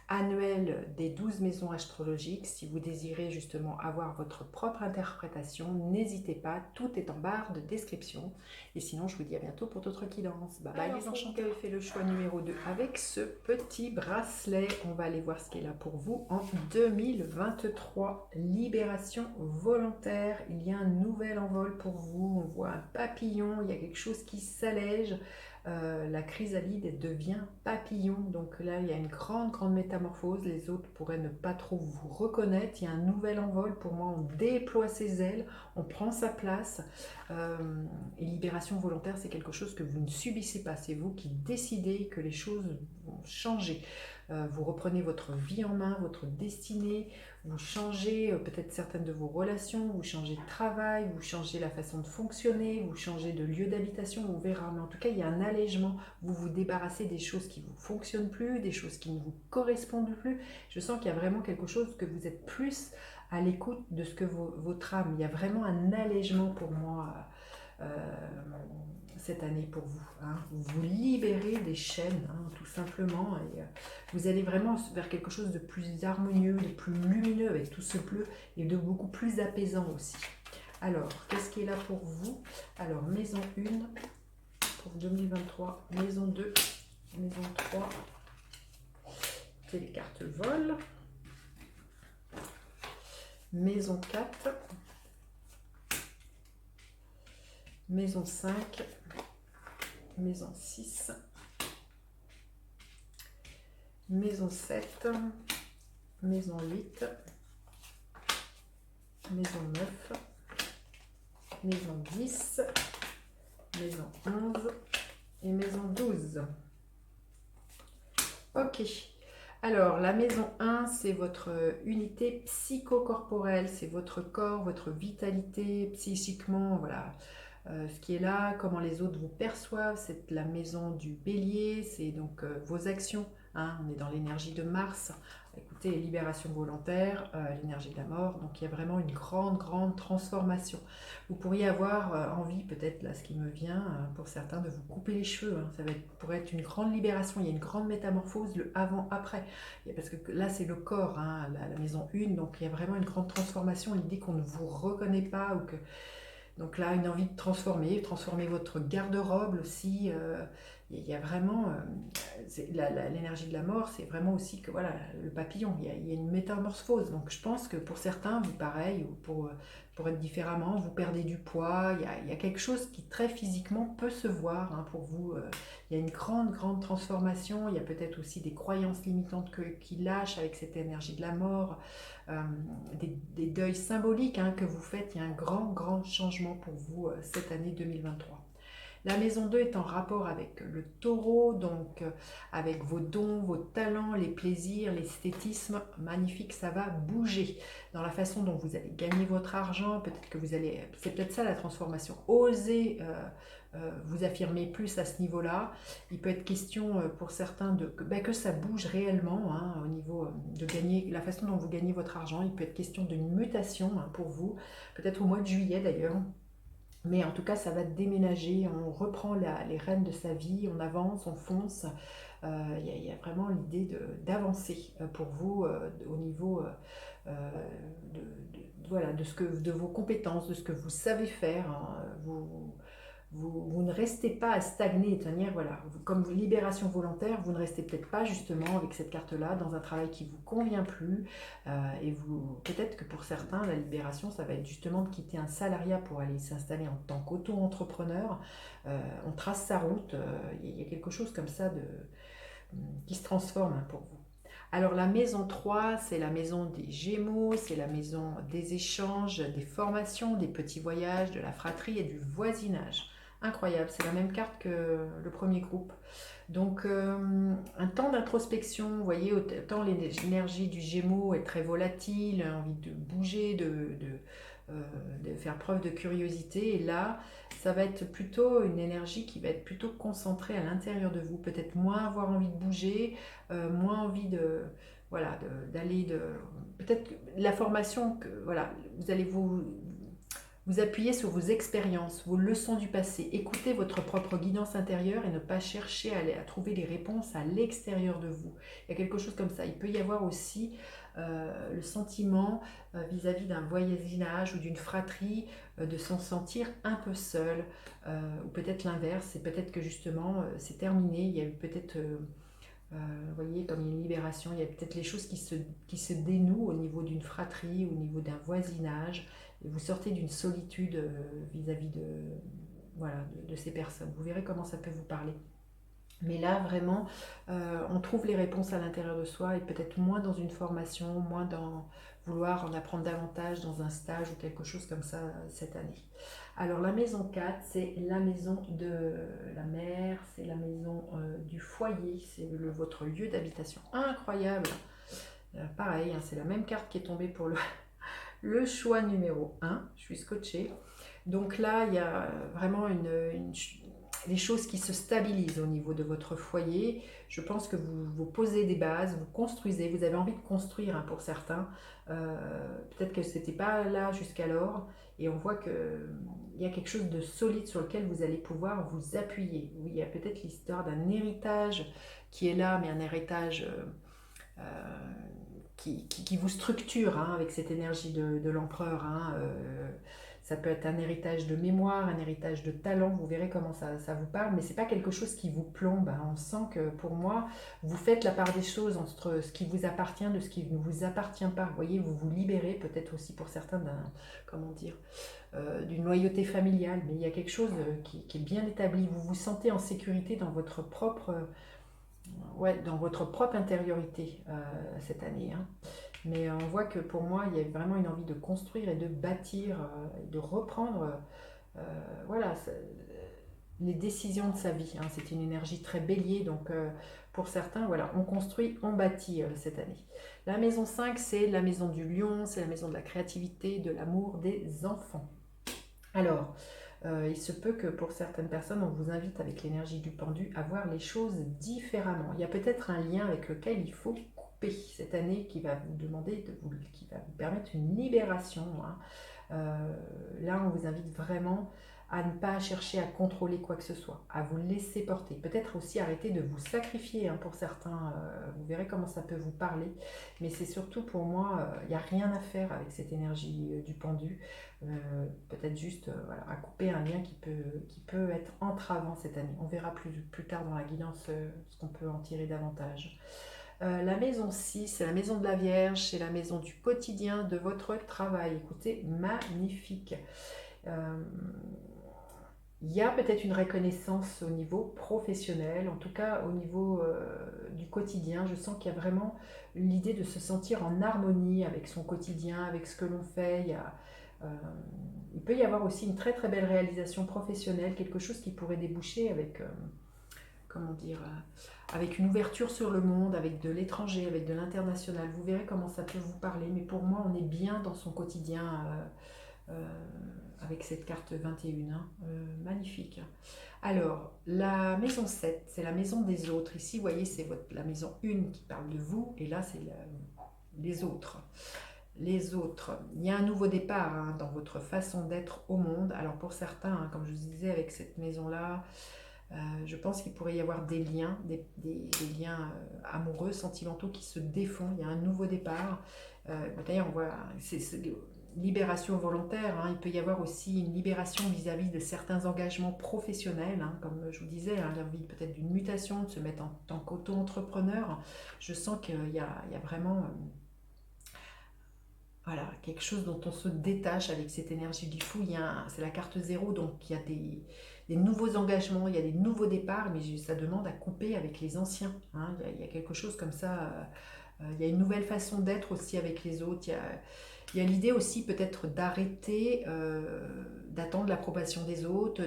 Speaker 1: annuelle des 12 maisons astrologiques. Si vous désirez justement avoir votre propre interprétation, n'hésitez pas, tout est en barre de description. Et sinon, je vous dis à bientôt pour d'autres guidances. Bye bye les enchantés. Vous avez fait le choix numéro 2 avec ce petit bracelet. On va aller voir ce qui est là pour vous en 2023. Libération volontaire. Il y a un nouvel envol pour vous. On voit un papillon. Il y a quelque chose qui s'allège. La chrysalide devient papillon. Donc là, il y a une grande, grande métamorphose. Les autres pourraient ne pas trop vous reconnaître. Il y a un nouvel envol. Pour moi, on déploie ses ailes. On prend sa place. Et libération volontaire, c'est quelque chose que vous ne subissez pas. C'est vous qui décidez que les choses vont changer. Vous reprenez votre vie en main, votre destinée. Vous changez peut-être certaines de vos relations, vous changez de travail, vous changez la façon de fonctionner, vous changez de lieu d'habitation, on verra. Mais en tout cas, il y a un allègement. Vous vous débarrassez des choses qui ne vous fonctionnent plus, des choses qui ne vous correspondent plus. Je sens qu'il y a vraiment quelque chose que vous êtes plus à l'écoute de ce que votre âme. Il y a vraiment un allègement pour moi cette année pour vous, hein. Vous vous libérez des chaînes, hein, tout simplement, et vous allez vraiment vers quelque chose de plus harmonieux, de plus lumineux avec tout ce bleu et de beaucoup plus apaisant aussi. Alors, qu'est-ce qui est là pour vous? Alors, maison 1 pour 2023, maison 2, maison 3, c'est les cartes vol, maison 4, maison 5, maison 6, maison 7, maison 8, maison 9, maison 10, maison 11 et maison 12. Ok. Alors, la maison 1, c'est votre unité psychocorporelle, c'est votre corps, votre vitalité, psychiquement, voilà. Ce qui est là, comment les autres vous perçoivent, c'est la maison du bélier, c'est donc vos actions, hein, on est dans l'énergie de Mars, écoutez, libération volontaire, l'énergie de la mort, donc il y a vraiment une grande, grande transformation. Vous pourriez avoir envie, peut-être là ce qui me vient, pour certains, de vous couper les cheveux, hein, pourrait être une grande libération, il y a une grande métamorphose, le avant-après, parce que là c'est le corps, hein, la maison 1, donc il y a vraiment une grande transformation, l'idée qu'on ne vous reconnaît pas, ou que donc là, une envie de transformer votre garde-robe aussi. Il y a vraiment l'énergie de la mort, c'est vraiment aussi que voilà, le papillon, il y a une métamorphose. Donc je pense que pour certains, vous pareil, ou pour être différemment, vous perdez du poids. Il y a quelque chose qui très physiquement peut se voir, hein, pour vous. Il y a une grande, grande transformation. Il y a peut-être aussi des croyances limitantes qui lâchent avec cette énergie de la mort. Des deuils symboliques, hein, que vous faites. Il y a un grand, grand changement pour vous cette année 2023. La maison 2 est en rapport avec le taureau, donc avec vos dons, vos talents, les plaisirs, l'esthétisme. Magnifique, ça va bouger dans la façon dont vous allez gagner votre argent. Peut-être que vous allez, c'est peut-être ça la transformation. Osez vous affirmer plus à ce niveau-là. Il peut être question pour certains que ça bouge réellement hein, au niveau de gagner, la façon dont vous gagnez votre argent. Il peut être question d'une mutation hein, pour vous, peut-être au mois de juillet d'ailleurs. Mais en tout cas, ça va déménager, on reprend les rênes de sa vie, on avance, on fonce. Il y a vraiment l'idée d'avancer pour vous au niveau voilà, de vos compétences, de ce que vous savez faire. Hein. Vous ne restez pas à stagner et tenir, voilà, comme libération volontaire, vous ne restez peut-être pas justement avec cette carte-là dans un travail qui ne vous convient plus. Et vous, peut-être que pour certains, la libération, ça va être justement de quitter un salariat pour aller s'installer en tant qu'auto-entrepreneur. On trace sa route, il y a quelque chose comme ça qui se transforme hein, pour vous. Alors la maison 3, c'est la maison des Gémeaux, c'est la maison des échanges, des formations, des petits voyages, de la fratrie et du voisinage. Incroyable, c'est la même carte que le premier groupe. Donc un temps d'introspection, vous voyez, autant l'énergie du Gémeaux est très volatile, envie de bouger, de faire preuve de curiosité. Et là, ça va être plutôt une énergie qui va être plutôt concentrée à l'intérieur de vous. Peut-être moins avoir envie de bouger, moins envie de... Voilà, d'aller de... Peut-être la formation, que, voilà, vous allez vous appuyez sur vos expériences, vos leçons du passé. Écoutez votre propre guidance intérieure et ne pas chercher à trouver les réponses à l'extérieur de vous. Il y a quelque chose comme ça. Il peut y avoir aussi le sentiment vis-à-vis d'un voisinage ou d'une fratrie de s'en sentir un peu seul. Ou peut-être l'inverse. Et peut-être que justement c'est terminé. Il y a eu peut-être... vous voyez, comme il y a une libération, il y a peut-être les choses qui se dénouent au niveau d'une fratrie, au niveau d'un voisinage, et vous sortez d'une solitude vis-à-vis voilà, de ces personnes. Vous verrez comment ça peut vous parler. Mais là, vraiment, on trouve les réponses à l'intérieur de soi et peut-être moins dans une formation, moins dans vouloir en apprendre davantage dans un stage ou quelque chose comme ça cette année. Alors la maison 4, c'est la maison de la mère, c'est la maison du foyer, c'est votre lieu d'habitation. Incroyable. Pareil, hein, c'est la même carte qui est tombée pour le choix numéro 1. Je suis scotchée. Donc là, il y a vraiment des choses qui se stabilisent au niveau de votre foyer. Je pense que vous posez des bases, vous construisez, vous avez envie de construire hein, pour certains. Peut-être que ce n'était pas là jusqu'alors. Et on voit qu'il y a quelque chose de solide sur lequel vous allez pouvoir vous appuyer. Oui, il y a peut-être l'histoire d'un héritage qui est là, mais un héritage qui vous structure hein, avec cette énergie de l'empereur. Hein, ça peut être un héritage de mémoire, un héritage de talent, vous verrez comment ça vous parle, mais c'est pas quelque chose qui vous plombe. Hein. On sent que pour moi, vous faites la part des choses entre ce qui vous appartient de ce qui ne vous appartient pas. Vous voyez, vous vous libérez peut-être aussi pour certains comment dire, d'une loyauté familiale, mais il y a quelque chose qui est bien établi. Vous vous sentez en sécurité dans votre propre dans votre propre intériorité cette année. Hein. Mais on voit que pour moi, il y a vraiment une envie de construire et de bâtir, de reprendre voilà, les décisions de sa vie. Hein. C'est une énergie très bélier, donc pour certains, voilà, on construit, on bâtit cette année. La maison 5, c'est la maison du lion, c'est la maison de la créativité, de l'amour, des enfants. Alors, il se peut que pour certaines personnes, on vous invite avec l'énergie du pendu à voir les choses différemment. Il y a peut-être un lien avec lequel il faut couper cette année qui va vous demander, qui va vous permettre une libération. Hein. Là, on vous invite vraiment à ne pas chercher à contrôler quoi que ce soit, à vous laisser porter. Peut-être aussi arrêter de vous sacrifier hein, pour certains. Vous verrez comment ça peut vous parler. Mais c'est surtout pour moi, il n'y a rien à faire avec cette énergie du pendu. Peut-être juste voilà, à couper un lien qui peut être entravant cette année. On verra plus tard dans la guidance ce qu'on peut en tirer davantage. La maison 6, c'est la maison de la Vierge, c'est la maison du quotidien, de votre travail. Écoutez, magnifique. Il y a peut-être une reconnaissance au niveau professionnel, en tout cas au niveau du quotidien. Je sens qu'il y a vraiment l'idée de se sentir en harmonie avec son quotidien, avec ce que l'on fait. Euh, il peut y avoir aussi une très très belle réalisation professionnelle, quelque chose qui pourrait déboucher avec, comment dire, avec une ouverture sur le monde, avec de l'étranger, avec de l'international. Vous verrez comment ça peut vous parler, mais pour moi, on est bien dans son quotidien avec cette carte 21, hein. Magnifique. Alors, la maison 7, c'est la maison des autres. Ici, vous voyez, c'est la maison 1 qui parle de vous, et là, c'est les autres. Les autres, il y a un nouveau départ, hein, dans votre façon d'être au monde. Alors pour certains, hein, comme je vous disais avec cette maison-là, je pense qu'il pourrait y avoir des liens, des liens amoureux, sentimentaux qui se défont. Il y a un nouveau départ. D'ailleurs, on voit, c'est libération volontaire, hein. Il peut y avoir aussi une libération vis-à-vis de certains engagements professionnels, hein, comme je vous disais, hein, l'envie peut-être d'une mutation, de se mettre en tant qu'auto-entrepreneur. Je sens qu'il y a vraiment voilà, quelque chose dont on se détache avec cette énergie du fou. C'est la carte zéro, donc il y a des nouveaux engagements, il y a des nouveaux départs, mais ça demande à couper avec les anciens, hein. Il y a quelque chose comme ça. Il y a une nouvelle façon d'être aussi avec les autres. Il y a l'idée aussi peut-être d'arrêter d'attendre l'approbation des autres,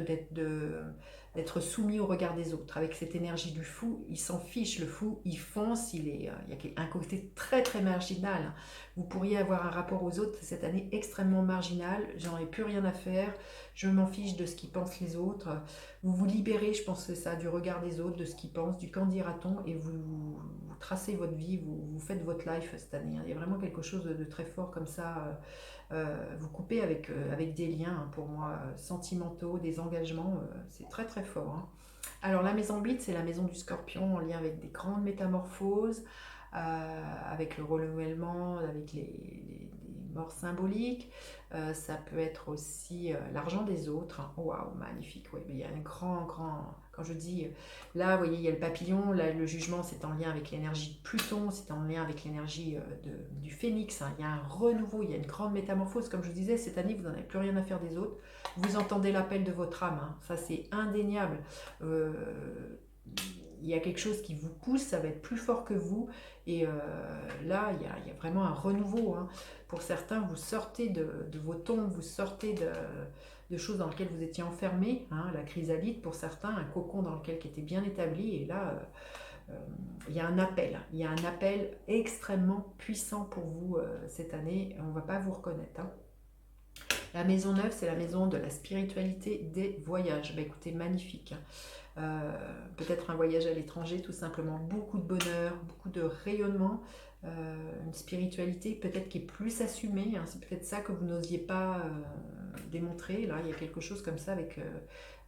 Speaker 1: d'être soumis au regard des autres. Avec cette énergie du fou, il s'en fiche, le fou, il fonce, il y a un côté très très marginal. Vous pourriez avoir un rapport aux autres cette année extrêmement marginal, j'en ai plus rien à faire, je m'en fiche de ce qu'ils pensent les autres. Vous vous libérez, je pense que ça, du regard des autres, de ce qu'ils pensent, du qu'en dira-t-on, et vous tracez votre vie, vous faites votre life cette année. Il y a vraiment quelque chose de très fort comme ça. Vous coupez avec des liens, hein, pour moi, sentimentaux, des engagements, c'est très très fort, hein. Alors la maison 8, c'est la maison du scorpion en lien avec des grandes métamorphoses, avec le renouvellement, avec les morts symboliques. Ça peut être aussi l'argent des autres, hein. Waouh, magnifique. Oui, mais il y a un grand. Quand je dis là, vous voyez, il y a le papillon. Là, le jugement, c'est en lien avec l'énergie de Pluton, c'est en lien avec l'énergie du phénix, hein. Il y a un renouveau, il y a une grande métamorphose. Comme je vous disais, cette année, vous n'en avez plus rien à faire des autres. Vous entendez l'appel de votre âme, hein. Ça, c'est indéniable. Euh, il y a quelque chose qui vous pousse, ça va être plus fort que vous. Et là, il y a vraiment un renouveau, hein. Pour certains, vous sortez de vos tombes, vous sortez de choses dans lesquelles vous étiez enfermé, hein, la chrysalide pour certains, un cocon dans lequel qui était bien établi. Et là, il y a un appel. Il y a un appel extrêmement puissant pour vous cette année. On ne va pas vous reconnaître, hein. La maison 9, c'est la maison de la spiritualité des voyages. Bah, écoutez, magnifique, hein. Peut-être un voyage à l'étranger, tout simplement, beaucoup de bonheur, beaucoup de rayonnement, une spiritualité peut-être qui est plus assumée, hein. C'est peut-être ça que vous n'osiez pas démontrer. Là, il y a quelque chose comme ça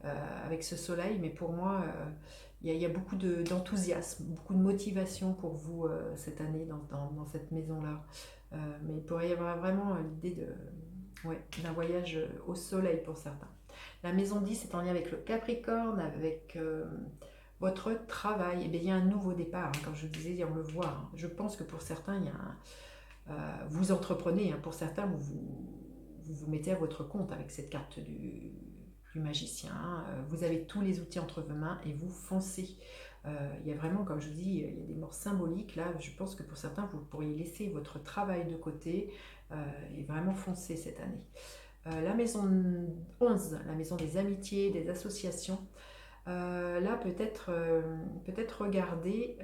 Speaker 1: avec ce soleil, mais pour moi, il y a beaucoup d'enthousiasme, beaucoup de motivation pour vous cette année dans cette maison-là. Mais il pourrait y avoir vraiment l'idée d'un voyage au soleil pour certains. La maison 10 est en lien avec le Capricorne, avec votre travail. Et bien, il y a un nouveau départ, hein, comme je vous disais, on le voit, hein. Je pense que pour certains, vous entreprenez, hein. Pour certains, vous mettez à votre compte avec cette carte du magicien, hein. Vous avez tous les outils entre vos mains et vous foncez. Il y a vraiment, comme je vous dis, il y a des morts symboliques. Là, je pense que pour certains, vous pourriez laisser votre travail de côté et vraiment foncer cette année. La maison 11, la maison des amitiés, des associations. Là, peut-être regarder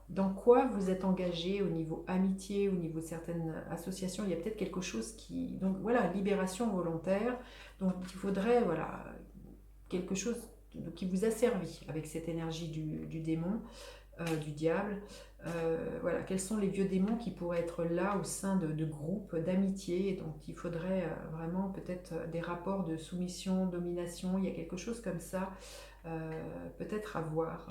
Speaker 1: dans quoi vous êtes engagé au niveau amitié, au niveau de certaines associations. Il y a peut-être quelque chose qui... Donc voilà, libération volontaire. Donc il faudrait, voilà, quelque chose qui vous a servi avec cette énergie du démon, du diable. Voilà, quels sont les vieux démons qui pourraient être là au sein de groupes d'amitié. Donc il faudrait vraiment peut-être des rapports de soumission, domination, il y a quelque chose comme ça, peut-être à voir.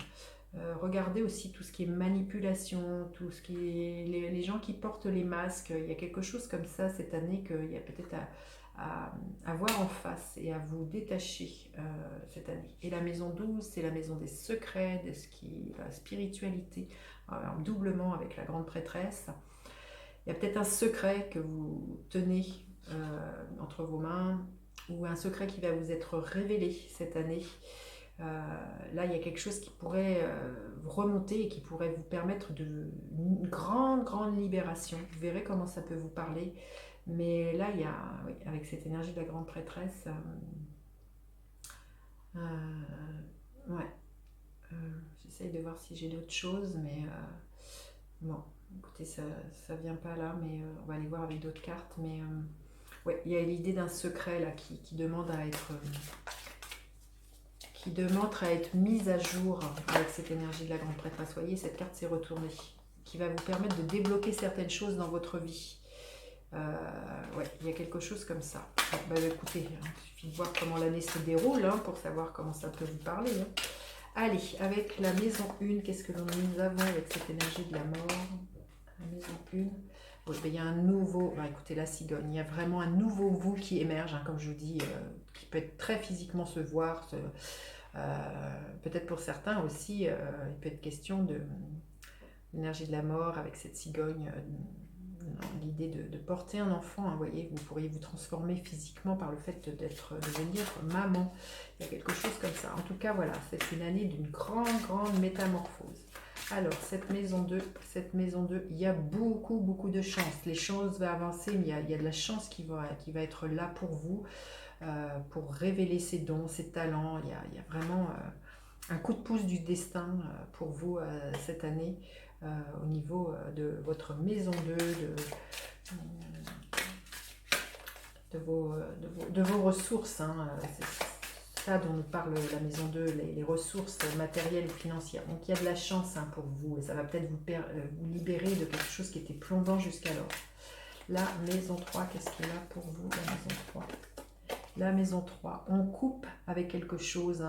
Speaker 1: Regardez aussi tout ce qui est manipulation, tout ce qui est les gens qui portent les masques, il y a quelque chose comme ça cette année qu'il y a peut-être à voir en face et à vous détacher cette année. Et la maison 12, c'est la maison des secrets, de ce qui est la spiritualité, alors, doublement avec la grande prêtresse. Il y a peut-être un secret que vous tenez entre vos mains ou un secret qui va vous être révélé cette année. Là, il y a quelque chose qui pourrait remonter et qui pourrait vous permettre une grande libération. Vous verrez comment ça peut vous parler. Mais là, il y a, oui, avec cette énergie de la grande prêtresse, ouais, j'essaye de voir si j'ai d'autres choses, mais bon, écoutez, ça vient pas là, mais on va aller voir avec d'autres cartes. Mais ouais, il y a l'idée d'un secret là qui demande à être mise à jour avec cette énergie de la grande prêtresse. Vous voyez, cette carte s'est retournée, qui va vous permettre de débloquer certaines choses dans votre vie. Ouais, il y a quelque chose comme ça. Bah, écoutez, il suffit de voir comment l'année se déroule pour savoir comment ça peut vous parler. Allez, avec la maison 1, qu'est-ce que nous avons avec cette énergie de la mort? La maison 1. Bon, il y a un nouveau, écoutez, la cigogne, il y a vraiment un nouveau vous qui émerge, comme je vous dis, qui peut être très physiquement se voir, peut-être pour certains aussi, il peut être question de l'énergie de la mort avec cette cigogne, l'idée de porter un enfant, vous voyez, vous pourriez vous transformer physiquement par le fait de devenir maman. Il y a quelque chose comme ça. En tout cas, voilà, c'est une année d'une grande métamorphose. Alors, cette maison 2, il y a beaucoup de chance. Les choses vont avancer, mais il y a de la chance qui va être là pour vous, pour révéler ses dons, ses talents. Il y a vraiment un coup de pouce du destin pour vous cette année. Au niveau de votre maison 2, de vos ressources. C'est ça dont nous parle la maison 2, les ressources matérielles ou financières. Donc il y a de la chance pour vous et ça va peut-être vous libérer de quelque chose qui était plombant jusqu'alors. La maison 3, qu'est-ce qu'il y a pour vous, la maison 3? La maison 3, on coupe avec quelque chose.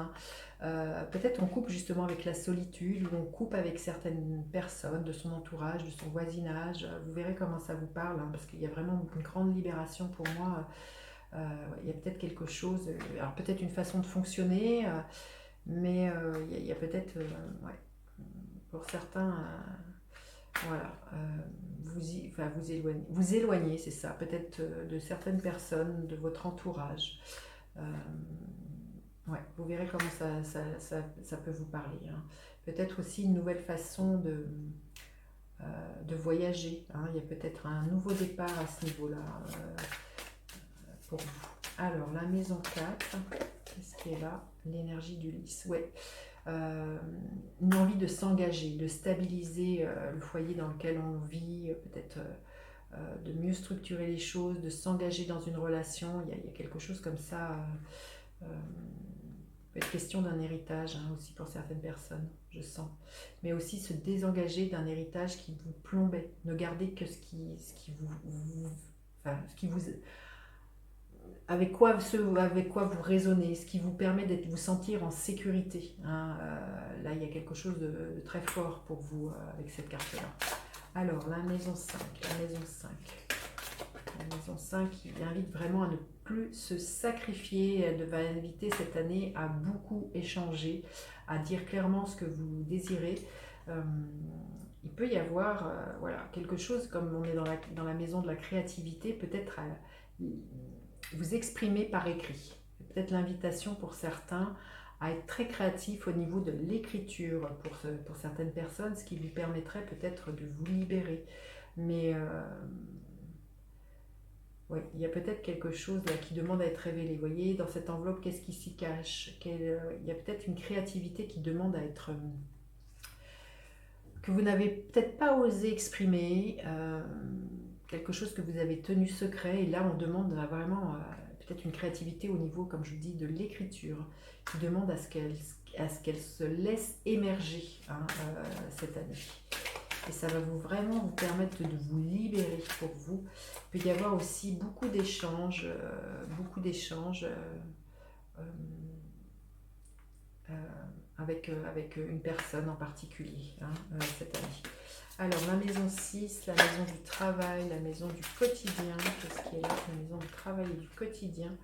Speaker 1: Peut-être on coupe justement avec la solitude ou on coupe avec certaines personnes de son entourage, de son voisinage. Vous verrez comment ça vous parle parce qu'il y a vraiment une grande libération pour moi. Il y a peut-être quelque chose, alors peut-être une façon de fonctionner, mais il y a peut-être, ouais, pour certains, voilà, vous éloignez, c'est ça, peut-être de certaines personnes, de votre entourage. Ouais, vous verrez comment ça peut vous parler. Peut-être aussi une nouvelle façon de voyager. Il y a peut-être un nouveau départ à ce niveau-là pour vous. Alors, la maison 4, qu'est-ce qui est là? L'énergie du lys. Ouais. Une envie de s'engager, de stabiliser le foyer dans lequel on vit, peut-être de mieux structurer les choses, de s'engager dans une relation. Il y a quelque chose comme ça. Peut être question d'un héritage aussi pour certaines personnes, je sens. Mais aussi se désengager d'un héritage qui vous plombait. Ne gardez que ce qui vous avec quoi vous raisonnez, ce qui vous permet de vous sentir en sécurité. Là, il y a quelque chose de très fort pour vous avec cette carte-là. Alors, la maison 5. La maison 5 qui invite vraiment à ne plus se sacrifier. Elle va inviter cette année à beaucoup échanger, à dire clairement ce que vous désirez. Il peut y avoir voilà, quelque chose, comme on est dans la maison de la créativité, peut-être vous exprimer par écrit. Peut-être l'invitation pour certains à être très créatif au niveau de l'écriture pour certaines personnes, ce qui lui permettrait peut-être de vous libérer. Mais ouais, il y a peut-être quelque chose là qui demande à être révélé. Vous voyez, dans cette enveloppe, qu'est-ce qui s'y cache? Il y a peut-être une créativité qui demande à être que vous n'avez peut-être pas osé exprimer, quelque chose que vous avez tenu secret, et là on demande vraiment peut-être une créativité au niveau, comme je vous dis, de l'écriture, qui demande à ce qu'elle se laisse émerger cette année. Et ça va vraiment vous permettre de vous libérer pour vous. Il peut y avoir aussi beaucoup d'échanges, avec une personne en particulier cette année. Alors, la maison 6, la maison du travail, la maison du quotidien. Qu'est-ce qui est là? La maison du travail et du quotidien.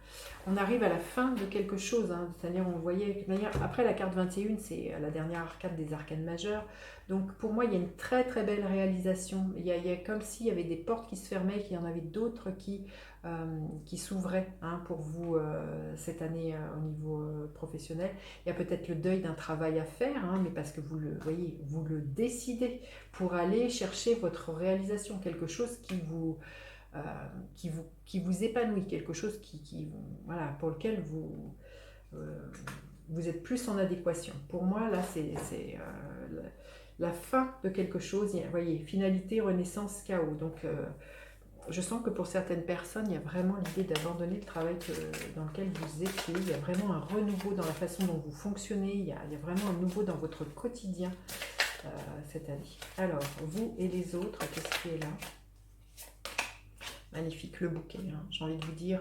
Speaker 1: On arrive à la fin de quelque chose. C'est-à-dire, on voyait, après la carte 21, c'est la dernière arcade des arcanes majeures. Donc, pour moi, il y a une très très belle réalisation. Il y a comme s'il y avait des portes qui se fermaient, qu'il y en avait d'autres qui s'ouvraient pour vous cette année au niveau professionnel. Il y a peut-être le deuil d'un travail à faire, mais parce que vous le décidez pour aller chercher votre réalisation, quelque chose qui vous qui vous épanouit, quelque chose voilà, pour lequel vous êtes plus en adéquation. Pour moi, là, c'est la fin de quelque chose. Vous voyez, finalité, renaissance, chaos. Donc, je sens que pour certaines personnes, il y a vraiment l'idée d'abandonner le travail dans lequel vous étiez. Il y a vraiment un renouveau dans la façon dont vous fonctionnez. Il y a vraiment un nouveau dans votre quotidien cette année. Alors, vous et les autres, qu'est-ce qui est là? Magnifique, le bouquet. Hein. J'ai envie de vous dire,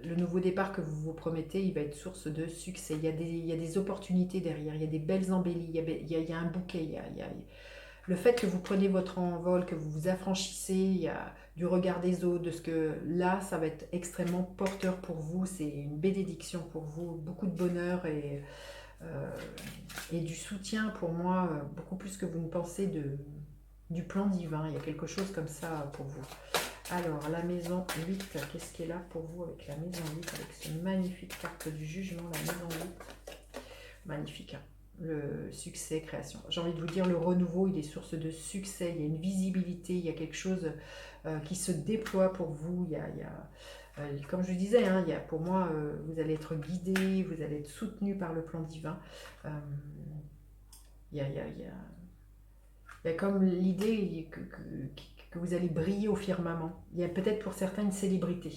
Speaker 1: le nouveau départ que vous vous promettez, il va être source de succès. Il y a des opportunités derrière, il y a des belles embellies, il y a un bouquet, le fait que vous prenez votre envol, que vous vous affranchissez, il y a du regard des autres, de ce que là, ça va être extrêmement porteur pour vous. C'est une bénédiction pour vous, beaucoup de bonheur et du soutien pour moi, beaucoup plus que vous ne pensez du plan divin. Il y a quelque chose comme ça pour vous. Alors, la maison 8, qu'est-ce qui est là pour vous avec la maison 8, avec ce magnifique carte du jugement, la maison 8. Magnifique, hein. Le succès, création. J'ai envie de vous dire, le renouveau, il est source de succès, il y a une visibilité, il y a quelque chose qui se déploie pour vous. Comme je disais, hein, pour moi, vous allez être guidé, vous allez être soutenu par le plan divin. Il y a comme l'idée que vous allez briller au firmament. Il y a peut-être pour certains une célébrité.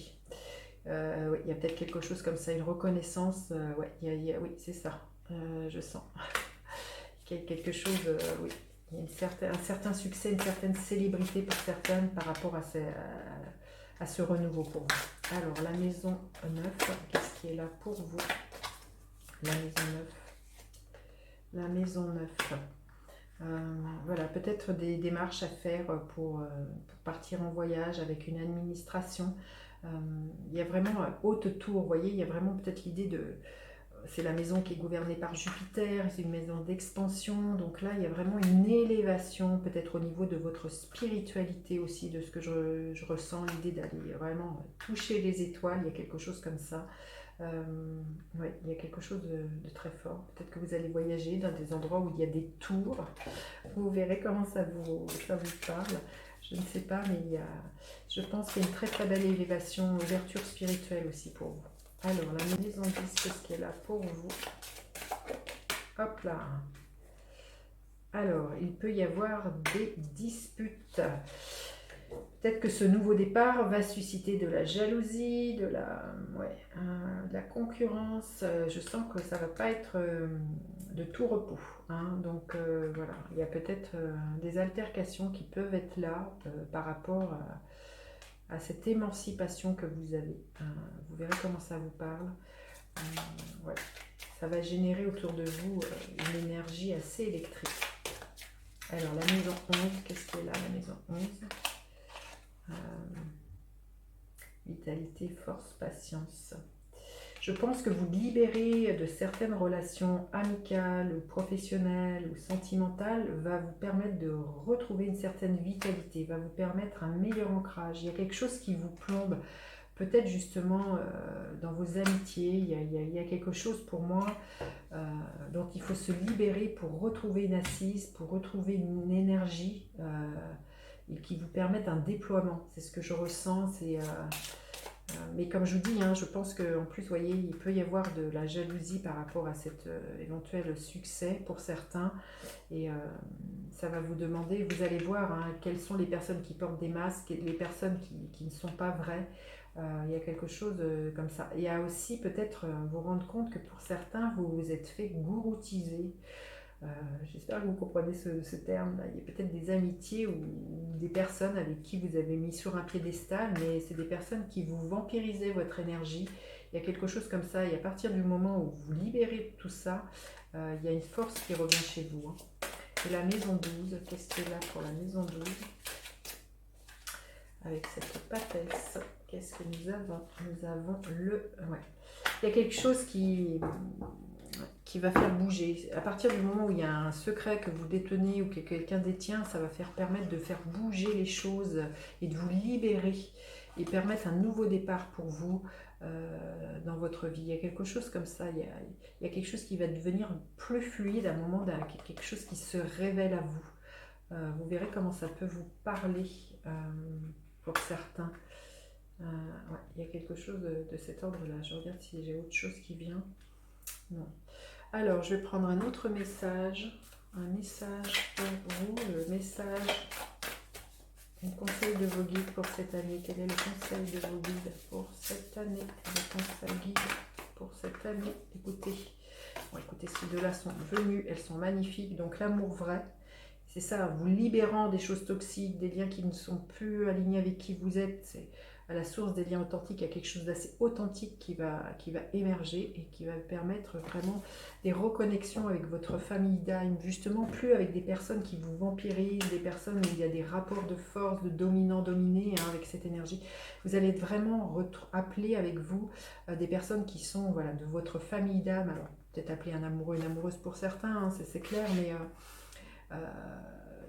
Speaker 1: Ouais, il y a peut-être quelque chose comme ça, une reconnaissance. Ouais, oui, c'est ça. Je sens qu'il y a quelque chose, oui, il y a un certain succès, une certaine célébrité pour certaines par rapport à ce renouveau pour vous. Alors, la maison 9, qu'est-ce qui est là pour vous? La maison 9. La maison 9. Voilà, peut-être des démarches à faire pour partir en voyage avec une administration. Il y a vraiment un haute tour, vous voyez, il y a vraiment peut-être l'idée de... C'est la maison qui est gouvernée par Jupiter, c'est une maison d'expansion, donc là il y a vraiment une élévation, peut-être au niveau de votre spiritualité aussi, de ce que je ressens, l'idée d'aller vraiment toucher les étoiles, il y a quelque chose comme ça. Ouais, il y a quelque chose de très fort. Peut-être que vous allez voyager dans des endroits où il y a des tours. Vous verrez comment ça vous parle. Je ne sais pas, mais je pense qu'il y a une très très belle élévation, ouverture spirituelle aussi pour vous. Alors, la maison 10, qu'est-ce qu'elle a pour vous? Hop là. Alors, il peut y avoir des disputes. Peut-être que ce nouveau départ va susciter de la jalousie, de la concurrence. Je sens que ça ne va pas être de tout repos. Hein. Donc voilà, il y a peut-être des altercations qui peuvent être là par rapport à cette émancipation que vous avez. Vous verrez comment ça vous parle. Ouais. Ça va générer autour de vous une énergie assez électrique. Alors la maison 11, qu'est-ce qu'elle a la maison 11? Vitalité, force, patience. Je pense que vous libérer de certaines relations amicales ou professionnelles ou sentimentales va vous permettre de retrouver une certaine vitalité, va vous permettre un meilleur ancrage. Il y a quelque chose qui vous plombe, peut-être justement dans vos amitiés, il y a quelque chose pour moi dont il faut se libérer pour retrouver une assise, pour retrouver une énergie et qui vous permette un déploiement. C'est ce que je ressens, mais comme je vous dis, hein, je pense qu'en plus, vous voyez, il peut y avoir de la jalousie par rapport à cet éventuel succès pour certains. Et ça va vous demander, vous allez voir hein, quelles sont les personnes qui portent des masques et les personnes qui ne sont pas vraies. Il y a quelque chose comme ça. Il y a aussi peut-être vous rendre compte que pour certains, vous vous êtes fait gouroutiser. J'espère que vous comprenez ce terme-là. Il y a peut-être des amitiés ou des personnes avec qui vous avez mis sur un piédestal, mais c'est des personnes qui vous vampirisaient votre énergie. Il y a quelque chose comme ça, et à partir du moment où vous libérez tout ça, il y a une force qui revient chez vous. Hein. Et la maison 12, qu'est-ce qu'il y a là pour la maison 12? Avec cette papesse, qu'est-ce que nous avons? Nous avons ouais. Il y a quelque chose qui va faire bouger. À partir du moment où il y a un secret que vous détenez ou que quelqu'un détient, ça va permettre de faire bouger les choses et de vous libérer et permettre un nouveau départ pour vous dans votre vie. Il y a quelque chose comme ça, il y a quelque chose qui va devenir plus fluide à un moment, quelque chose qui se révèle à vous. Vous verrez comment ça peut vous parler. pour certains. Ouais, il y a quelque chose de cet ordre-là. Je regarde si j'ai autre chose qui vient. Non. Alors, je vais prendre un autre message. Un message pour vous. Le message, un conseil de vos guides pour cette année. Quel est le conseil de vos guides pour cette année? Le conseil guide pour cette année. Écoutez. Bon, écoutez, ces deux-là sont venues. Elles sont magnifiques. Donc, l'amour vrai. C'est ça, vous libérant des choses toxiques, des liens qui ne sont plus alignés avec qui vous êtes. C'est à la source des liens authentiques, il y a quelque chose d'assez authentique qui va émerger et qui va permettre vraiment des reconnexions avec votre famille d'âme, justement plus avec des personnes qui vous vampirisent, des personnes où il y a des rapports de force, de dominant-dominé avec cette énergie. Vous allez être vraiment appeler avec vous des personnes qui sont voilà, de votre famille d'âme. Alors peut-être appeler un amoureux, une amoureuse pour certains, hein, c'est clair, mais...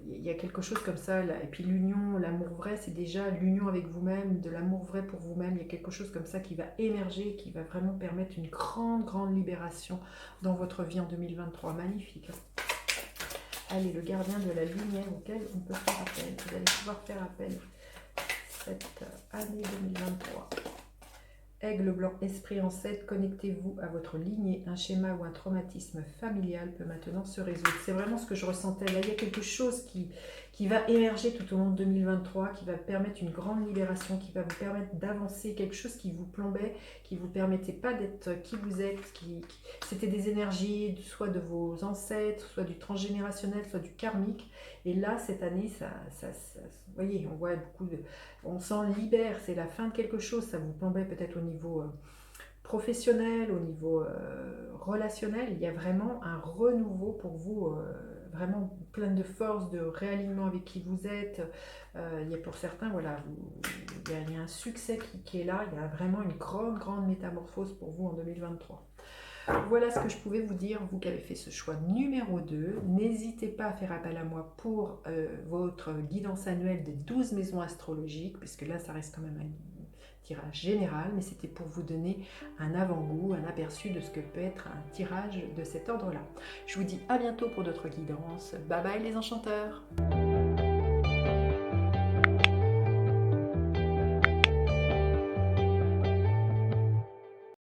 Speaker 1: il y a quelque chose comme ça là. Et puis l'union, l'amour vrai, c'est déjà l'union avec vous-même, de l'amour vrai pour vous-même. Il y a quelque chose comme ça qui va émerger, qui va vraiment permettre une grande libération dans votre vie en 2023. Magnifique, hein. Allez, le gardien de la lumière auquel on peut faire appel. Vous allez pouvoir faire appel cette année 2023. Aigle blanc, esprit ancêtre, connectez-vous à votre lignée. Un schéma ou un traumatisme familial peut maintenant se résoudre. C'est vraiment ce que je ressentais. Là, il y a quelque chose qui va émerger tout au long de 2023, qui va permettre une grande libération, qui va vous permettre d'avancer, quelque chose qui vous plombait, qui ne vous permettait pas d'être qui vous êtes. C'était des énergies, soit de vos ancêtres, soit du transgénérationnel, soit du karmique. Et là, cette année, vous voyez, on voit beaucoup de... On s'en libère, c'est la fin de quelque chose, ça vous plombait peut-être au niveau professionnel, au niveau relationnel. Il y a vraiment un renouveau pour vous, vraiment plein de force, de réalignement avec qui vous êtes. Il y a pour certains, voilà, il y a un succès qui est là, il y a vraiment une grande métamorphose pour vous en 2023. Voilà ce que je pouvais vous dire, vous qui avez fait ce choix numéro 2. N'hésitez pas à faire appel à moi pour votre guidance annuelle des 12 maisons astrologiques, puisque là, ça reste quand même un tirage général, mais c'était pour vous donner un avant-goût, un aperçu de ce que peut être un tirage de cet ordre-là. Je vous dis à bientôt pour d'autres guidances. Bye bye les enchanteurs!